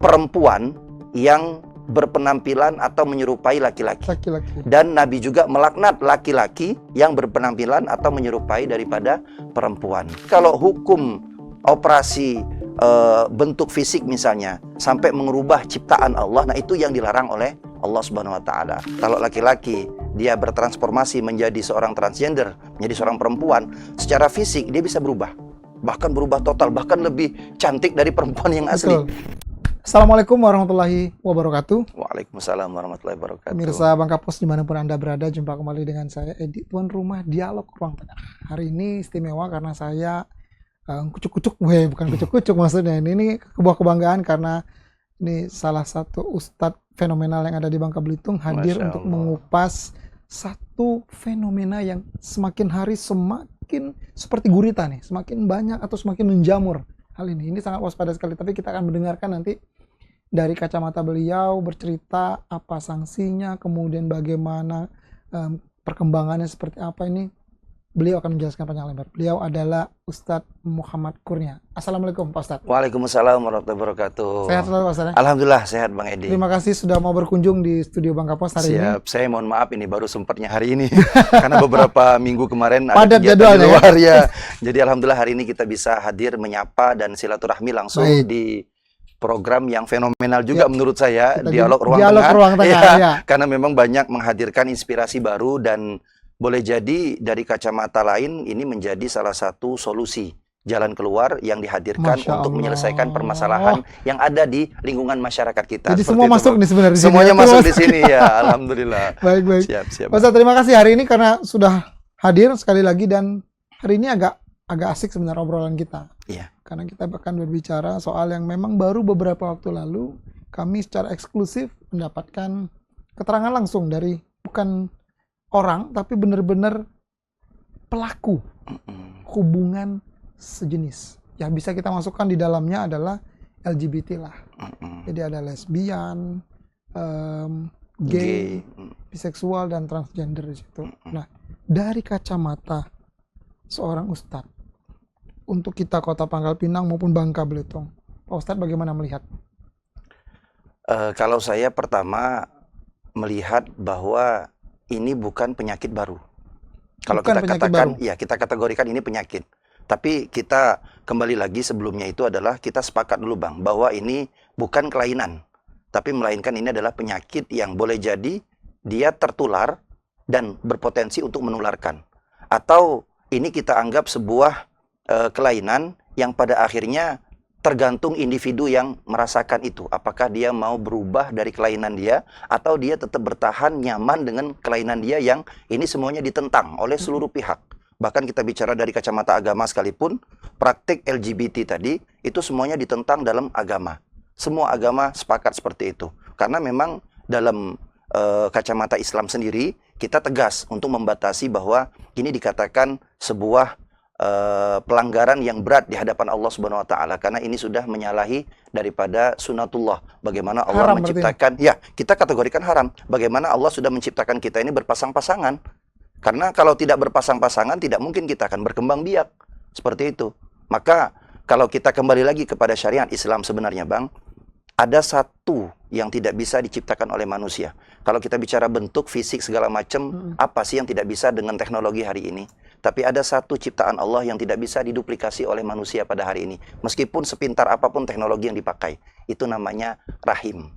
perempuan yang berpenampilan atau menyerupai laki-laki. Dan Nabi juga melaknat laki-laki yang berpenampilan atau menyerupai daripada perempuan. Kalau hukum operasi bentuk fisik misalnya sampai mengubah ciptaan Allah, nah itu yang dilarang oleh Allah Subhanahu wa taala. Kalau laki-laki dia bertransformasi menjadi seorang transgender, menjadi seorang perempuan, secara fisik dia bisa berubah. Bahkan berubah total, bahkan lebih cantik dari perempuan yang asli. Assalamualaikum warahmatullahi wabarakatuh. Waalaikumsalam warahmatullahi wabarakatuh. Pemirsa Bang Kapos dimanapun Anda berada, jumpa kembali dengan saya Edi, tuan rumah Dialog Ruang Tengah. Hari ini istimewa karena saya bukan kucuk-kucuk maksudnya. Ini sebuah kebanggaan karena ini salah satu ustadz fenomenal yang ada di Bangka Belitung hadir untuk mengupas satu fenomena yang semakin hari semakin seperti gurita nih, semakin banyak atau semakin menjamur hal ini. Ini sangat waspada sekali, tapi kita akan mendengarkan nanti dari kacamata beliau bercerita apa sanksinya, kemudian bagaimana perkembangannya seperti apa ini. Beliau akan menjelaskan panjang lebar. Beliau adalah Ustadz Muhammad Kurnia. Assalamualaikum Pak Ustadz. Waalaikumsalam warahmatullahi wabarakatuh. Sehat selalu Pak Ustadz? Alhamdulillah sehat Bang Edi. Terima kasih sudah mau berkunjung di studio Bang Kapos hari ini. Siap, saya mohon maaf ini baru sempatnya hari ini. Karena beberapa minggu kemarin ada padat kegiatan di luar ya. Jadi alhamdulillah hari ini kita bisa hadir menyapa dan silaturahmi langsung di program yang fenomenal juga menurut saya, Dialog Ruang Tengah. Ya. Karena memang banyak menghadirkan inspirasi baru dan boleh jadi dari kacamata lain ini menjadi salah satu solusi jalan keluar yang dihadirkan untuk menyelesaikan permasalahan yang ada di lingkungan masyarakat kita. Jadi semua masuk nih sebenarnya. Semuanya masuk di sini ya, alhamdulillah. Baik. Siap. Pak Ustadz, terima kasih hari ini karena sudah hadir sekali lagi, dan hari ini agak asik sebenarnya obrolan kita. Iya. Karena kita bahkan berbicara soal yang memang baru beberapa waktu lalu kami secara eksklusif mendapatkan keterangan langsung dari bukan orang, tapi benar-benar pelaku hubungan sejenis. Yang bisa kita masukkan di dalamnya adalah LGBT lah. Jadi ada lesbian, gay, biseksual, dan transgender di situ. Nah, dari kacamata seorang ustadz, untuk kita Kota Pangkal Pinang maupun Bangka Belitung, Pak Ustadz bagaimana melihat? Kalau saya pertama melihat bahwa ini bukan penyakit baru. Kalau kita katakan, ya kita kategorikan ini penyakit. Tapi kita kembali lagi sebelumnya itu adalah kita sepakat dulu Bang, bahwa ini bukan kelainan. Tapi melainkan ini adalah penyakit yang boleh jadi dia tertular dan berpotensi untuk menularkan. Atau ini kita anggap sebuah kelainan yang pada akhirnya tergantung individu yang merasakan itu. Apakah dia mau berubah dari kelainan dia, atau dia tetap bertahan nyaman dengan kelainan dia yang ini semuanya ditentang oleh seluruh pihak. Bahkan kita bicara dari kacamata agama sekalipun, praktik LGBT tadi, itu semuanya ditentang dalam agama. Semua agama sepakat seperti itu. Karena memang dalam kacamata Islam sendiri, kita tegas untuk membatasi bahwa ini dikatakan sebuah pelanggaran yang berat di hadapan Allah Subhanahu wa taala, karena ini sudah menyalahi daripada sunatullah. Bagaimana Allah haram menciptakan, ya kita kategorikan haram. Bagaimana Allah sudah menciptakan kita ini berpasang-pasangan. Karena kalau tidak berpasang-pasangan tidak mungkin kita akan berkembang biak. Seperti itu. Maka kalau kita kembali lagi kepada syariat Islam sebenarnya Bang, ada satu yang tidak bisa diciptakan oleh manusia. Kalau kita bicara bentuk, fisik, segala macam, apa sih yang tidak bisa dengan teknologi hari ini? Tapi ada satu ciptaan Allah yang tidak bisa diduplikasi oleh manusia pada hari ini. Meskipun sepintar apapun teknologi yang dipakai. Itu namanya rahim.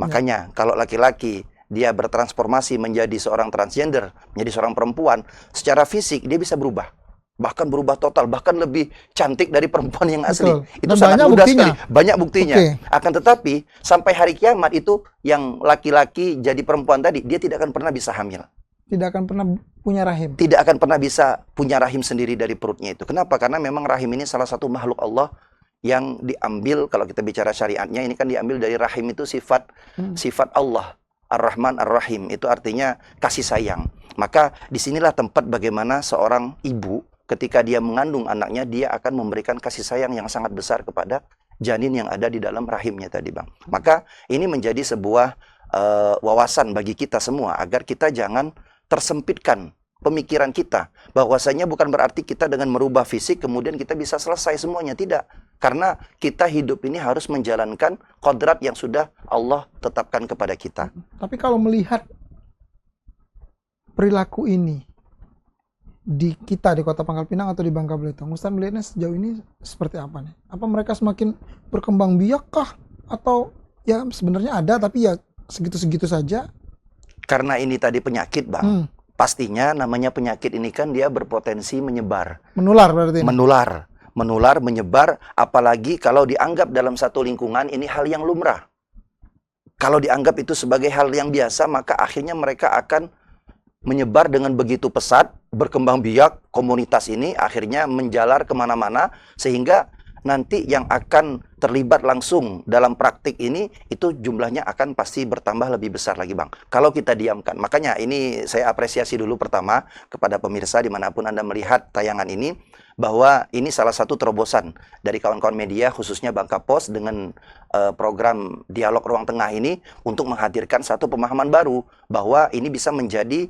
Makanya kalau laki-laki dia bertransformasi menjadi seorang transgender, menjadi seorang perempuan, secara fisik dia bisa berubah. Bahkan berubah total, bahkan lebih cantik dari perempuan yang asli. Itu sangat mudah sekali. Banyak buktinya. Akan tetapi sampai hari kiamat itu yang laki-laki jadi perempuan tadi, dia tidak akan pernah bisa hamil. Tidak akan pernah punya rahim. Tidak akan pernah bisa punya rahim sendiri dari perutnya itu. Kenapa? Karena memang rahim ini salah satu makhluk Allah yang diambil, kalau kita bicara syariatnya, ini kan diambil dari rahim itu sifat Allah. Ar-Rahman Ar-Rahim, itu artinya kasih sayang. Maka disinilah tempat bagaimana seorang ibu ketika dia mengandung anaknya, dia akan memberikan kasih sayang yang sangat besar kepada janin yang ada di dalam rahimnya tadi Bang. Maka ini menjadi sebuah wawasan bagi kita semua agar kita jangan tersempitkan pemikiran kita. Bahwasanya bukan berarti kita dengan merubah fisik kemudian kita bisa selesai semuanya. Tidak. Karena kita hidup ini harus menjalankan kodrat yang sudah Allah tetapkan kepada kita. Tapi kalau melihat perilaku ini di kita di Kota Pangkal Pinang atau di Bangka Belitung, Ustaz melihatnya sejauh ini seperti apa nih? Apa mereka semakin berkembang biak kah? Atau ya sebenarnya ada tapi ya segitu-segitu saja? Karena ini tadi penyakit, Bang. Pastinya namanya penyakit ini kan dia berpotensi menyebar. Menular berarti ini? Menular, menyebar, apalagi kalau dianggap dalam satu lingkungan ini hal yang lumrah. Kalau dianggap itu sebagai hal yang biasa, maka akhirnya mereka akan menyebar dengan begitu pesat, berkembang biak, komunitas ini akhirnya menjalar kemana-mana, sehingga nanti yang akan terlibat langsung dalam praktik ini, itu jumlahnya akan pasti bertambah lebih besar lagi, Bang. Kalau kita diamkan. Makanya ini saya apresiasi dulu pertama kepada pemirsa dimanapun Anda melihat tayangan ini, bahwa ini salah satu terobosan dari kawan-kawan media, khususnya Bangka Pos, dengan program Dialog Ruang Tengah ini, untuk menghadirkan satu pemahaman baru, bahwa ini bisa menjadi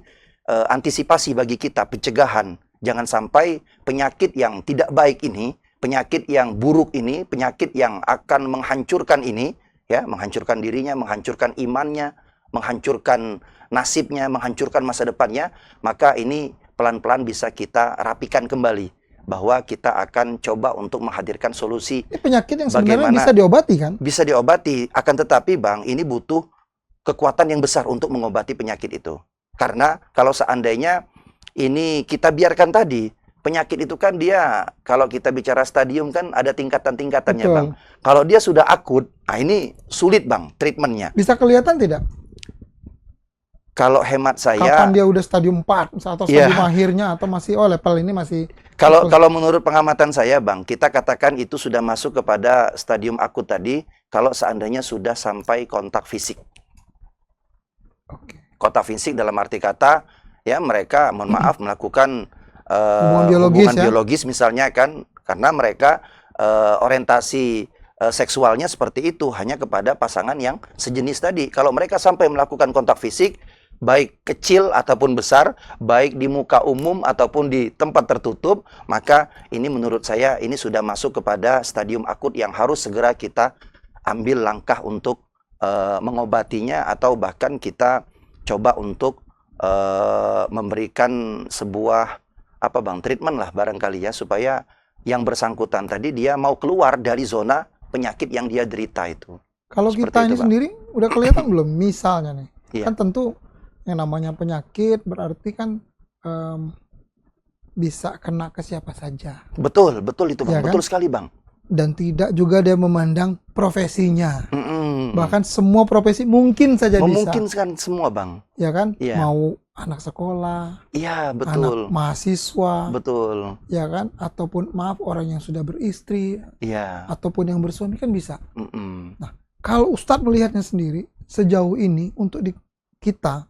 antisipasi bagi kita, pencegahan. Jangan sampai penyakit yang tidak baik ini, penyakit yang buruk ini, penyakit yang akan menghancurkan ini, ya, menghancurkan dirinya, menghancurkan imannya, menghancurkan nasibnya, menghancurkan masa depannya, maka ini pelan-pelan bisa kita rapikan kembali, bahwa kita akan coba untuk menghadirkan solusi. Ini penyakit yang sebenarnya bisa diobati kan? Bisa diobati, akan tetapi Bang, ini butuh kekuatan yang besar untuk mengobati penyakit itu. Karena kalau seandainya ini kita biarkan tadi, penyakit itu kan dia, kalau kita bicara stadium kan ada tingkatan-tingkatannya, Bang. Kalau dia sudah akut, nah ini sulit, Bang, treatmentnya. Bisa kelihatan tidak? Kalau hemat saya, kapan dia udah stadium 4 atau stadium akhirnya, atau masih level ini masih... Kalau menurut pengamatan saya, Bang, kita katakan itu sudah masuk kepada stadium akut tadi, kalau seandainya sudah sampai kontak fisik. Kontak fisik dalam arti kata, ya mereka, mohon maaf, melakukan hubungan biologis misalnya kan, karena mereka orientasi seksualnya seperti itu, hanya kepada pasangan yang sejenis tadi. Kalau mereka sampai melakukan kontak fisik, baik kecil ataupun besar, baik di muka umum ataupun di tempat tertutup, maka ini menurut saya ini sudah masuk kepada stadium akut yang harus segera kita ambil langkah untuk mengobatinya, atau bahkan kita coba untuk memberikan sebuah apa, Bang, treatment lah barangkali ya, supaya yang bersangkutan tadi dia mau keluar dari zona penyakit yang dia derita itu. Kalau kita ini sendiri udah kelihatan belum misalnya nih, kan tentu yang namanya penyakit berarti kan bisa kena ke siapa saja. Betul itu, Bang. Ya, betul kan? Sekali, Bang. Dan tidak juga dia memandang profesinya. Bahkan semua profesi mungkin saja bisa. Memungkinkan semua, Bang. Ya kan? Ya. Mau anak sekolah. Iya, betul. Anak mahasiswa. Betul. Ya kan? Ataupun maaf, orang yang sudah beristri. Iya. Ataupun yang bersuami kan bisa. Nah, kalau Ustadz melihatnya sendiri, sejauh ini untuk di kita,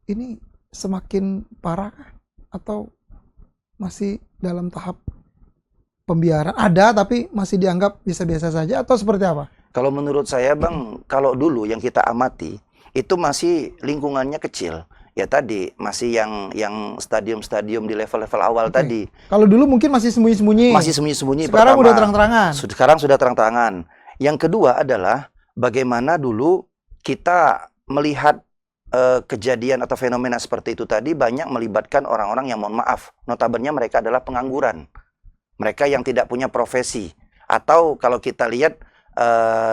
ini semakin parah atau masih dalam tahap pembiaran? Ada tapi masih dianggap biasa-biasa saja, atau seperti apa? Kalau menurut saya, Bang, kalau dulu yang kita amati itu masih lingkungannya kecil. Ya tadi masih yang stadium-stadium di level-level awal tadi. Kalau dulu mungkin masih sembunyi-sembunyi. Masih sembunyi-sembunyi. Sekarang udah terang-terangan. Sekarang sudah terang-terangan. Yang kedua adalah bagaimana dulu kita melihat kejadian atau fenomena seperti itu tadi banyak melibatkan orang-orang yang, mohon maaf, notabene mereka adalah pengangguran. Mereka yang tidak punya profesi. Atau kalau kita lihat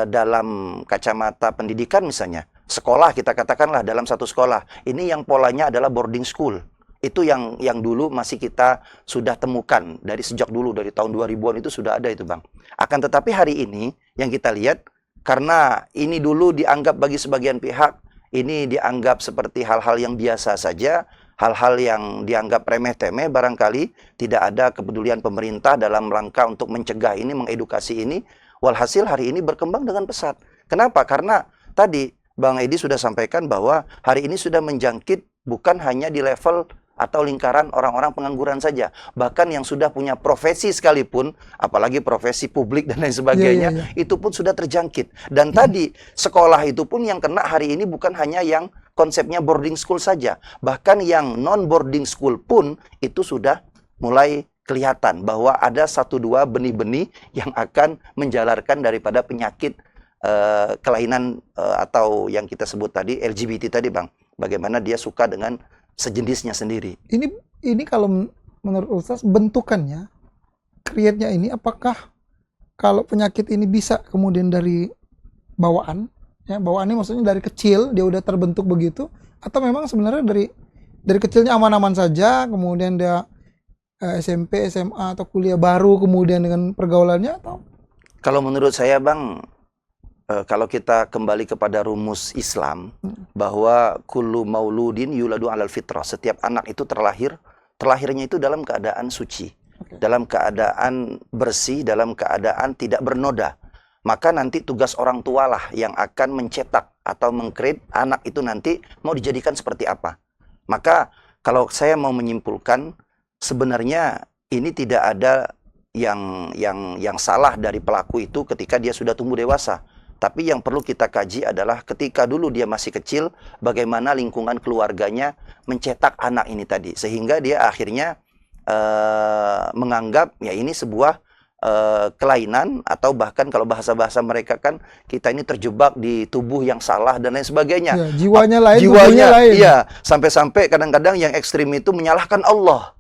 dalam kacamata pendidikan misalnya, sekolah, kita katakanlah dalam satu sekolah, ini yang polanya adalah boarding school. Itu yang dulu masih kita sudah temukan dari sejak dulu, dari tahun 2000-an itu sudah ada itu, Bang. Akan tetapi hari ini yang kita lihat, karena ini dulu dianggap bagi sebagian pihak, ini dianggap seperti hal-hal yang biasa saja, hal-hal yang dianggap remeh-temeh, barangkali tidak ada kepedulian pemerintah dalam rangka untuk mencegah ini, mengedukasi ini. Walhasil hari ini berkembang dengan pesat. Kenapa? Karena tadi Bang Edi sudah sampaikan bahwa hari ini sudah menjangkit bukan hanya di level atau lingkaran orang-orang pengangguran saja. Bahkan yang sudah punya profesi sekalipun, apalagi profesi publik dan lain sebagainya, itu pun sudah terjangkit. Dan tadi sekolah itu pun yang kena hari ini bukan hanya yang konsepnya boarding school saja. Bahkan yang non boarding school pun itu sudah mulai kelihatan bahwa ada satu dua benih-benih yang akan menjalarkan daripada penyakit kelainan atau yang kita sebut tadi LGBT tadi, Bang. Bagaimana dia suka dengan sejenisnya sendiri. Ini kalau menurut Ustaz bentukannya, create-nya ini apakah kalau penyakit ini bisa kemudian dari bawaan, ya bawaan ini maksudnya dari kecil dia udah terbentuk begitu, atau memang sebenarnya dari kecilnya aman-aman saja, kemudian dia SMP, SMA atau kuliah baru kemudian dengan pergaulannya atau? Kalau menurut saya, Bang, kalau kita kembali kepada rumus Islam bahwa kullu mauludin yuladu alal fitrah, setiap anak itu terlahirnya itu dalam keadaan suci, dalam keadaan bersih, dalam keadaan tidak bernoda. Maka nanti tugas orang tua lah yang akan mencetak atau mengcreate anak itu nanti mau dijadikan seperti apa. Maka kalau saya mau menyimpulkan, sebenarnya ini tidak ada yang salah dari pelaku itu ketika dia sudah tumbuh dewasa. Tapi yang perlu kita kaji adalah ketika dulu dia masih kecil, bagaimana lingkungan keluarganya mencetak anak ini tadi. Sehingga dia akhirnya menganggap ya ini sebuah kelainan, atau bahkan kalau bahasa-bahasa mereka kan kita ini terjebak di tubuh yang salah dan lain sebagainya. Ya, jiwanya lain, jiwanya lain. Iya, sampai-sampai kadang-kadang yang ekstrim itu menyalahkan Allah.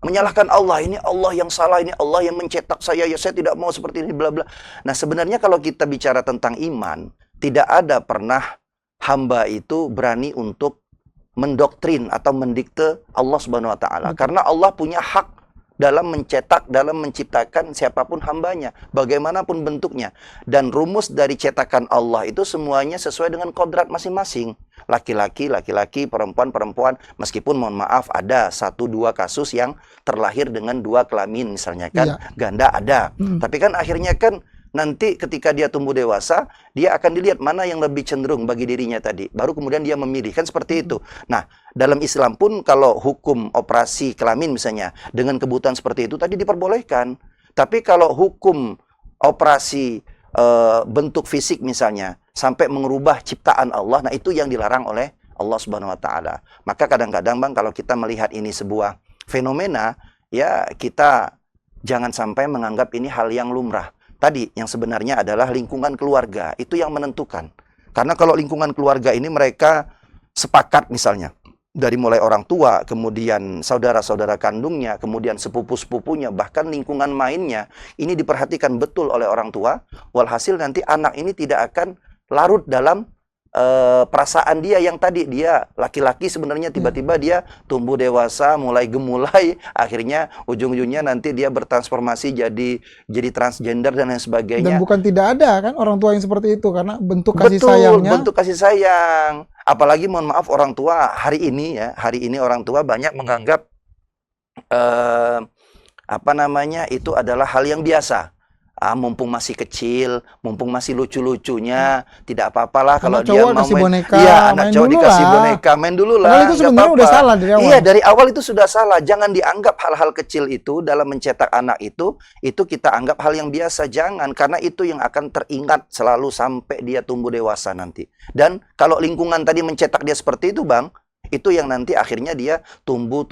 Menyalahkan Allah, ini Allah yang salah, ini Allah yang mencetak saya, ya saya tidak mau seperti ini, bla bla. Nah, sebenarnya kalau kita bicara tentang iman, tidak ada pernah hamba itu berani untuk mendoktrin atau mendikte Allah Subhanahu wa taala. Karena Allah punya hak dalam mencetak, dalam menciptakan siapapun hambanya, bagaimanapun bentuknya. Dan rumus dari cetakan Allah itu semuanya sesuai dengan kodrat masing-masing. Laki-laki, laki-laki, perempuan, perempuan. Meskipun mohon maaf ada 1-2 kasus yang terlahir dengan 2 kelamin misalnya kan, ganda ada. Tapi kan akhirnya kan nanti ketika dia tumbuh dewasa, dia akan dilihat mana yang lebih cenderung bagi dirinya tadi. Baru kemudian dia memilih, kan seperti itu. Nah, dalam Islam pun kalau hukum operasi kelamin misalnya, dengan kebutuhan seperti itu tadi diperbolehkan. Tapi kalau hukum operasi bentuk fisik misalnya, sampai mengubah ciptaan Allah, nah itu yang dilarang oleh Allah Subhanahu wa taala. Maka kadang-kadang, Bang, kalau kita melihat ini sebuah fenomena, ya kita jangan sampai menganggap ini hal yang lumrah. Tadi yang sebenarnya adalah lingkungan keluarga itu yang menentukan. Karena kalau lingkungan keluarga ini mereka sepakat misalnya, dari mulai orang tua, kemudian saudara-saudara kandungnya, kemudian sepupu-sepupunya, bahkan lingkungan mainnya, ini diperhatikan betul oleh orang tua, walhasil nanti anak ini tidak akan larut dalam perasaan dia yang tadi, dia laki-laki sebenarnya tiba-tiba dia tumbuh dewasa, mulai gemulai, akhirnya ujung-ujungnya nanti dia bertransformasi jadi transgender dan lain sebagainya. Dan bukan tidak ada kan orang tua yang seperti itu, karena bentuk kasih sayangnya. Bentuk kasih sayang. Apalagi mohon maaf orang tua hari ini orang tua banyak menganggap itu adalah hal yang biasa. Mumpung masih kecil, mumpung masih lucu-lucunya, tidak apa-apalah kalau dia mau main boneka, ya anak cowok dikasih boneka, main dulu lah. Itu sebenarnya udah salah dari awal. Iya, dari awal itu sudah salah. Jangan dianggap hal-hal kecil itu dalam mencetak anak itu kita anggap hal yang biasa. Jangan, karena itu yang akan teringat selalu sampai dia tumbuh dewasa nanti. Dan kalau lingkungan tadi mencetak dia seperti itu, Bang, itu yang nanti akhirnya dia tumbuh,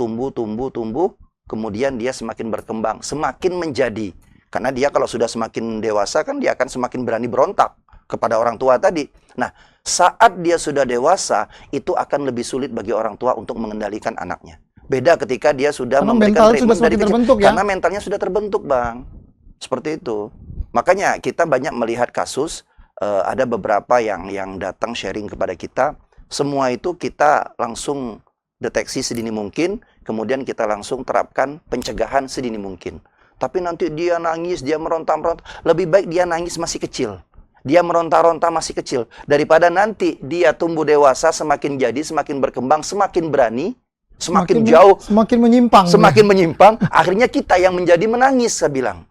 kemudian dia semakin berkembang, semakin menjadi. Karena dia kalau sudah semakin dewasa kan dia akan semakin berani berontak kepada orang tua tadi. Nah, saat dia sudah dewasa, itu akan lebih sulit bagi orang tua untuk mengendalikan anaknya. Beda ketika dia sudah memberikan treatment dari kecil. Karena mentalnya sudah terbentuk, Bang. Seperti itu. Makanya kita banyak melihat kasus, ada beberapa yang datang sharing kepada kita. Semua itu kita langsung deteksi sedini mungkin, kemudian kita langsung terapkan pencegahan sedini mungkin. Tapi nanti dia nangis, dia meronta-ronta. Lebih baik dia nangis masih kecil. Dia meronta-ronta masih kecil. Daripada nanti dia tumbuh dewasa, semakin jadi, semakin berkembang, semakin berani, semakin jauh. Semakin menyimpang. Semakin menyimpang. Akhirnya kita yang menjadi menangis, saya bilang.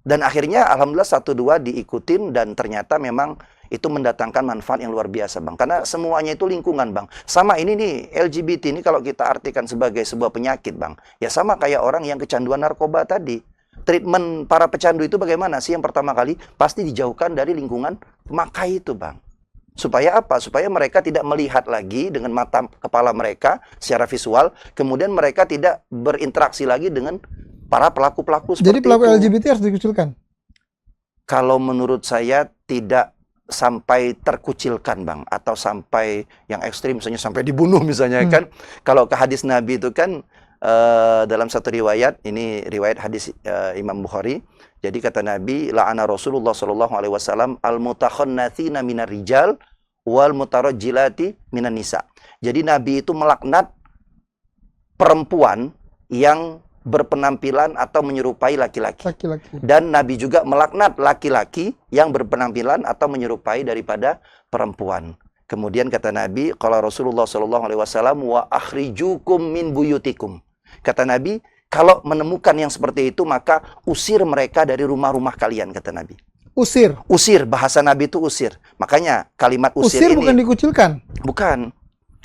Dan akhirnya Alhamdulillah 1-2 diikutin dan ternyata memang itu mendatangkan manfaat yang luar biasa, Bang. Karena semuanya itu lingkungan, Bang. Sama ini nih, LGBT ini kalau kita artikan sebagai sebuah penyakit, Bang. Ya sama kayak orang yang kecanduan narkoba tadi. Treatment para pecandu itu bagaimana sih? Yang pertama kali pasti dijauhkan dari lingkungan pemakai itu, Bang. Supaya apa? Supaya mereka tidak melihat lagi dengan mata kepala mereka secara visual, kemudian mereka tidak berinteraksi lagi dengan para pelaku-pelaku seperti itu. Jadi pelaku LGBT harus dikucilkan? Kalau menurut saya tidak sampai terkucilkan, Bang, atau sampai yang ekstrim, misalnya sampai dibunuh misalnya kan. Kalau ke hadis Nabi itu kan dalam satu riwayat, ini riwayat hadis Imam Bukhari. Jadi kata Nabi, la'ana Rasulullah sallallahu alaihi wasallam al-mutakhannatsina minar rijal wal mutarajjilati minan nisa. Jadi Nabi itu melaknat perempuan yang berpenampilan atau menyerupai laki-laki. Dan Nabi juga melaknat laki-laki yang berpenampilan atau menyerupai daripada perempuan. Kemudian kata Nabi, qala Rasulullah sallallahu alaihi wasallam wa akhrijukum min buyutikum. Kata Nabi, kalau menemukan yang seperti itu, maka usir mereka dari rumah-rumah kalian, kata Nabi. Usir? Usir, bahasa Nabi itu usir. Makanya kalimat usir ini... bukan dikucilkan? Bukan.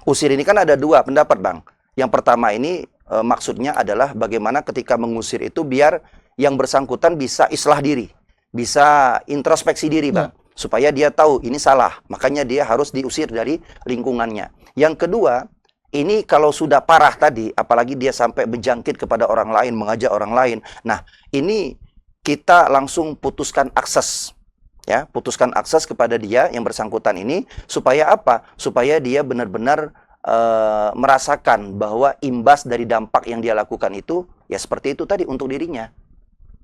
Usir ini kan ada dua pendapat, Bang. Yang pertama ini maksudnya adalah bagaimana ketika mengusir itu biar yang bersangkutan bisa islah diri. Bisa introspeksi diri, Bang. Supaya dia tahu ini salah. Makanya dia harus diusir dari lingkungannya. Yang kedua, ini kalau sudah parah tadi, apalagi dia sampai menjangkit kepada orang lain, mengajak orang lain. Nah, ini kita langsung putuskan akses. Ya, putuskan akses kepada dia yang bersangkutan ini. Supaya apa? Supaya dia benar-benar merasakan bahwa imbas dari dampak yang dia lakukan itu, ya seperti itu tadi untuk dirinya.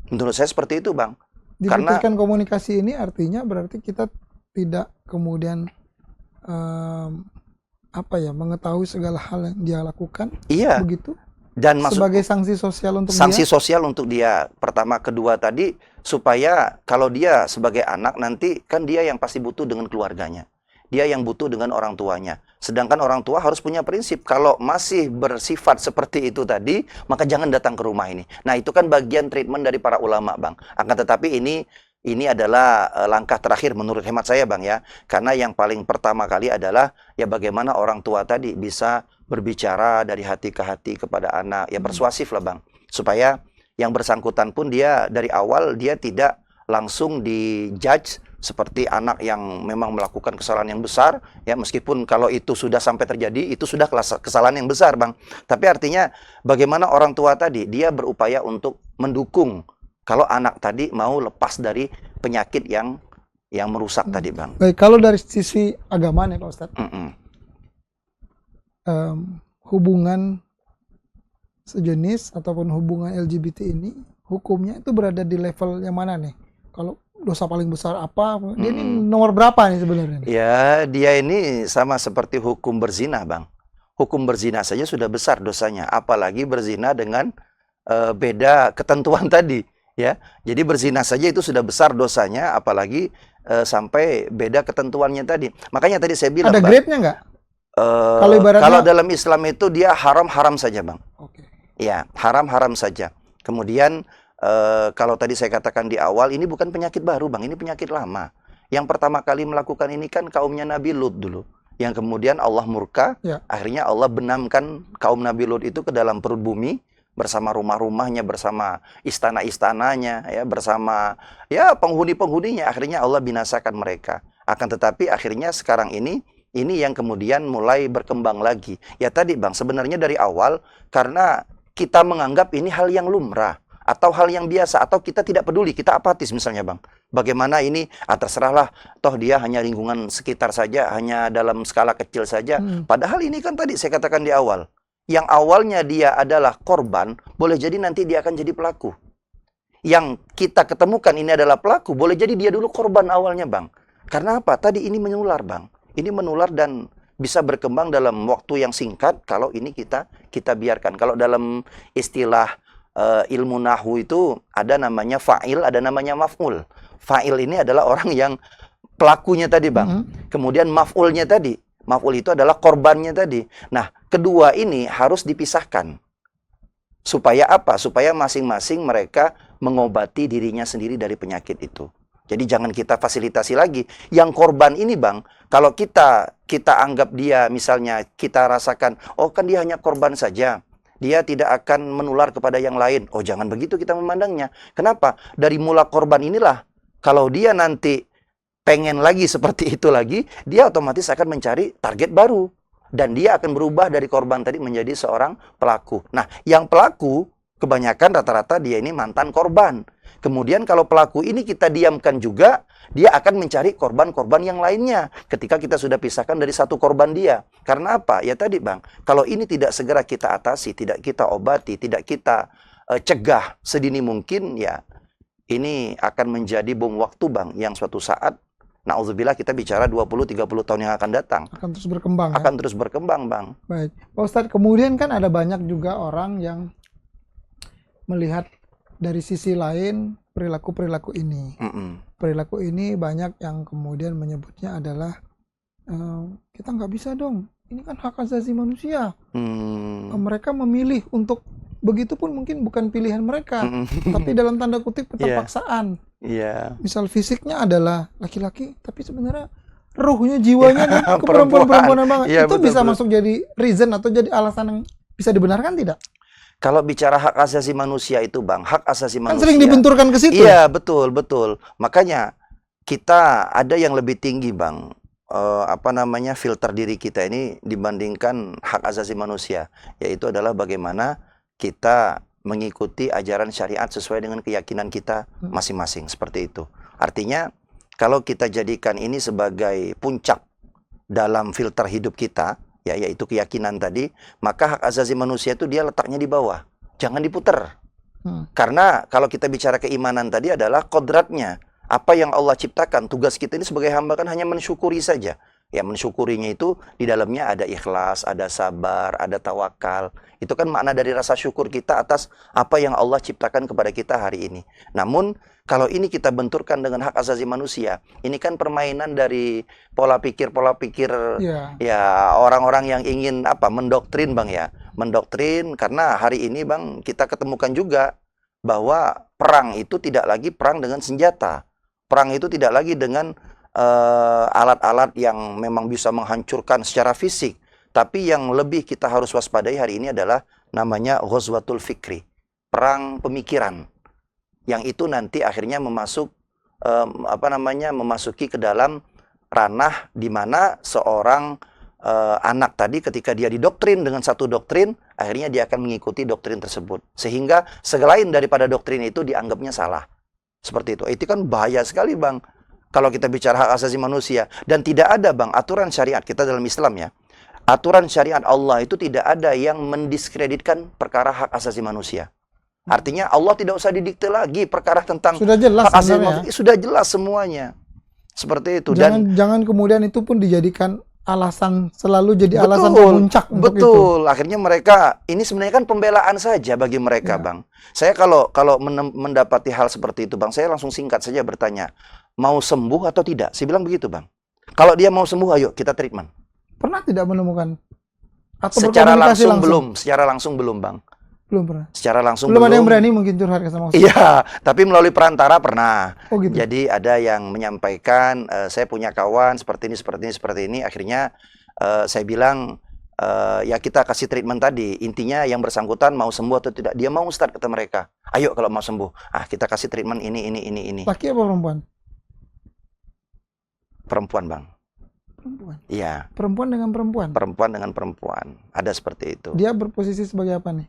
Menurut saya seperti itu, Bang. Diputuskan komunikasi ini artinya berarti kita tidak kemudian mengetahui segala hal yang dia lakukan. Iya. Begitu. Dan sebagai sanksi sosial untuk sanksi sosial untuk dia. Pertama, kedua tadi supaya kalau dia sebagai anak nanti kan dia yang pasti butuh dengan keluarganya. Dia yang butuh dengan orang tuanya. Sedangkan orang tua harus punya prinsip. Kalau masih bersifat seperti itu tadi, maka jangan datang ke rumah ini. Nah, itu kan bagian treatment dari para ulama, Bang. Akan tetapi ini adalah langkah terakhir menurut hemat saya, Bang, ya. Karena yang paling pertama kali adalah ya bagaimana orang tua tadi bisa berbicara dari hati ke hati kepada anak. Ya persuasif lah, Bang. Supaya yang bersangkutan pun dia dari awal dia tidak langsung dijudge seperti anak yang memang melakukan kesalahan yang besar, ya meskipun kalau itu sudah sampai terjadi, itu sudah kesalahan yang besar, Bang. Tapi artinya bagaimana orang tua tadi, dia berupaya untuk mendukung kalau anak tadi mau lepas dari penyakit yang merusak tadi, Bang. Baik, kalau dari sisi agama nih Pak Ustadz, hubungan sejenis ataupun hubungan LGBT ini, hukumnya itu berada di level yang mana nih? Kalau dosa paling besar apa? Dia ini nomor berapa nih sebenarnya? Ya, dia ini sama seperti hukum berzina, Bang. Hukum berzina saja sudah besar dosanya, apalagi berzina dengan beda ketentuan tadi, ya. Jadi berzina saja itu sudah besar dosanya, apalagi sampai beda ketentuannya tadi. Makanya tadi saya bilang, ada grade-nya nggak? Kalau dalam Islam itu dia haram-haram saja, Bang. Oke. Ya, haram-haram saja. Kemudian kalau tadi saya katakan di awal, ini bukan penyakit baru, Bang, ini penyakit lama. Yang pertama kali melakukan ini kan kaumnya Nabi Lut dulu. Yang kemudian Allah murka, akhirnya Allah benamkan kaum Nabi Lut itu ke dalam perut bumi, bersama rumah-rumahnya, bersama istana-istananya, ya, bersama ya penghuni-penghuninya. Akhirnya Allah binasakan mereka. Akan tetapi akhirnya sekarang ini yang kemudian mulai berkembang lagi. Ya tadi, Bang, sebenarnya dari awal, karena kita menganggap ini hal yang lumrah, atau hal yang biasa, atau kita tidak peduli, kita apatis misalnya, Bang. Bagaimana ini, terserahlah, toh dia hanya lingkungan sekitar saja, hanya dalam skala kecil saja. Padahal ini kan tadi saya katakan di awal, yang awalnya dia adalah korban, boleh jadi nanti dia akan jadi pelaku. Yang kita ketemukan ini adalah pelaku, boleh jadi dia dulu korban awalnya, Bang. Karena apa? Tadi ini menular, Bang. Ini menular dan bisa berkembang dalam waktu yang singkat kalau ini kita biarkan. Kalau dalam istilah ilmu nahwu itu ada namanya fa'il, ada namanya maf'ul. Fa'il ini adalah orang yang pelakunya tadi, Bang. Kemudian maf'ulnya tadi. Maf'ul itu adalah korbannya tadi. Nah, kedua ini harus dipisahkan. Supaya apa? Supaya masing-masing mereka mengobati dirinya sendiri dari penyakit itu. Jadi jangan kita fasilitasi lagi. Yang korban ini, Bang, kalau kita anggap dia, misalnya kita rasakan, oh kan dia hanya korban saja, dia tidak akan menular kepada yang lain. Oh, jangan begitu kita memandangnya. Kenapa? Dari mula korban inilah, kalau dia nanti pengen lagi seperti itu lagi, dia otomatis akan mencari target baru. Dan dia akan berubah dari korban tadi menjadi seorang pelaku. Nah, yang pelaku kebanyakan rata-rata dia ini mantan korban. Kemudian kalau pelaku ini kita diamkan juga, dia akan mencari korban-korban yang lainnya ketika kita sudah pisahkan dari satu korban dia. Karena apa? Ya tadi Bang, kalau ini tidak segera kita atasi, tidak kita obati, tidak kita cegah sedini mungkin, ya ini akan menjadi bom waktu Bang, yang suatu saat na'udzubillah kita bicara 20-30 tahun yang akan datang. Akan terus berkembang. Akan terus berkembang, Bang. Baik. Pak Ustadz, kemudian kan ada banyak juga orang yang melihat dari sisi lain perilaku-perilaku ini. Perilaku ini banyak yang kemudian menyebutnya adalah kita nggak bisa dong. Ini kan hak asasi manusia. Mereka memilih untuk begitu pun mungkin bukan pilihan mereka, tapi dalam tanda kutip keterpaksaan. Misal fisiknya adalah laki-laki, tapi sebenarnya ruhnya, jiwanya ke perempuan-perempuanan banget. Itu bisa masuk jadi reason atau jadi alasan yang bisa dibenarkan tidak? Kalau bicara hak asasi manusia itu Bang, hak asasi manusia. Kan sering dibenturkan ke situ. Iya, betul. Makanya kita ada yang lebih tinggi Bang, filter diri kita ini dibandingkan hak asasi manusia, yaitu adalah bagaimana kita mengikuti ajaran syariat sesuai dengan keyakinan kita masing-masing, seperti itu. Artinya, kalau kita jadikan ini sebagai puncak dalam filter hidup kita, ya, yaitu keyakinan tadi, maka hak asasi manusia itu dia letaknya di bawah, jangan diputer. Karena kalau kita bicara keimanan tadi adalah kodratnya, apa yang Allah ciptakan, tugas kita ini sebagai hamba kan hanya mensyukuri saja. Ya, mensyukurinya itu di dalamnya ada ikhlas, ada sabar, ada tawakal. Itu kan makna dari rasa syukur kita atas apa yang Allah ciptakan kepada kita hari ini. Namun, kalau ini kita benturkan dengan hak asasi manusia, ini kan permainan dari pola pikir ya orang-orang yang ingin mendoktrin Bang ya. Mendoktrin karena hari ini Bang kita ketemukan juga bahwa perang itu tidak lagi perang dengan senjata. Perang itu tidak lagi dengan alat-alat yang memang bisa menghancurkan secara fisik, tapi yang lebih kita harus waspadai hari ini adalah namanya ghazwatul fikri, perang pemikiran, yang itu nanti akhirnya memasuki ke dalam ranah di mana seorang anak tadi ketika dia didoktrin dengan satu doktrin, akhirnya dia akan mengikuti doktrin tersebut, sehingga selain daripada doktrin itu dianggapnya salah, seperti itu. Itu kan bahaya sekali Bang. Kalau kita bicara hak asasi manusia, dan tidak ada Bang aturan syariat kita dalam Islam ya, aturan syariat Allah itu tidak ada yang mendiskreditkan perkara hak asasi manusia. Artinya Allah tidak usah didikte lagi perkara tentang sudah jelas hak asasi manusia, sudah jelas semuanya. Seperti itu. Jangan kemudian itu pun dijadikan alasan, selalu jadi alasan puncak untuk itu. Betul. Akhirnya mereka, ini sebenarnya kan pembelaan saja bagi mereka Bang. Saya kalau mendapati hal seperti itu Bang, saya langsung singkat saja bertanya, mau sembuh atau tidak? Saya bilang begitu Bang. Kalau dia mau sembuh, ayo kita treatment. Pernah tidak menemukan? Atau secara langsung belum. Secara langsung belum Bang. Belum pernah. Secara langsung belum ada yang berani mungkin curhat ke sama. Iya, tapi melalui perantara pernah. Oh gitu. Jadi ada yang menyampaikan, saya punya kawan seperti ini. Akhirnya saya bilang, ya kita kasih treatment tadi. Intinya yang bersangkutan mau sembuh atau tidak. Dia mau Ustadz, kata mereka. Ayo kalau mau sembuh. Kita kasih treatment ini. Laki apa perempuan? Perempuan Bang. Perempuan? Iya. Perempuan dengan perempuan? Perempuan dengan perempuan. Ada seperti itu. Dia berposisi sebagai apa nih?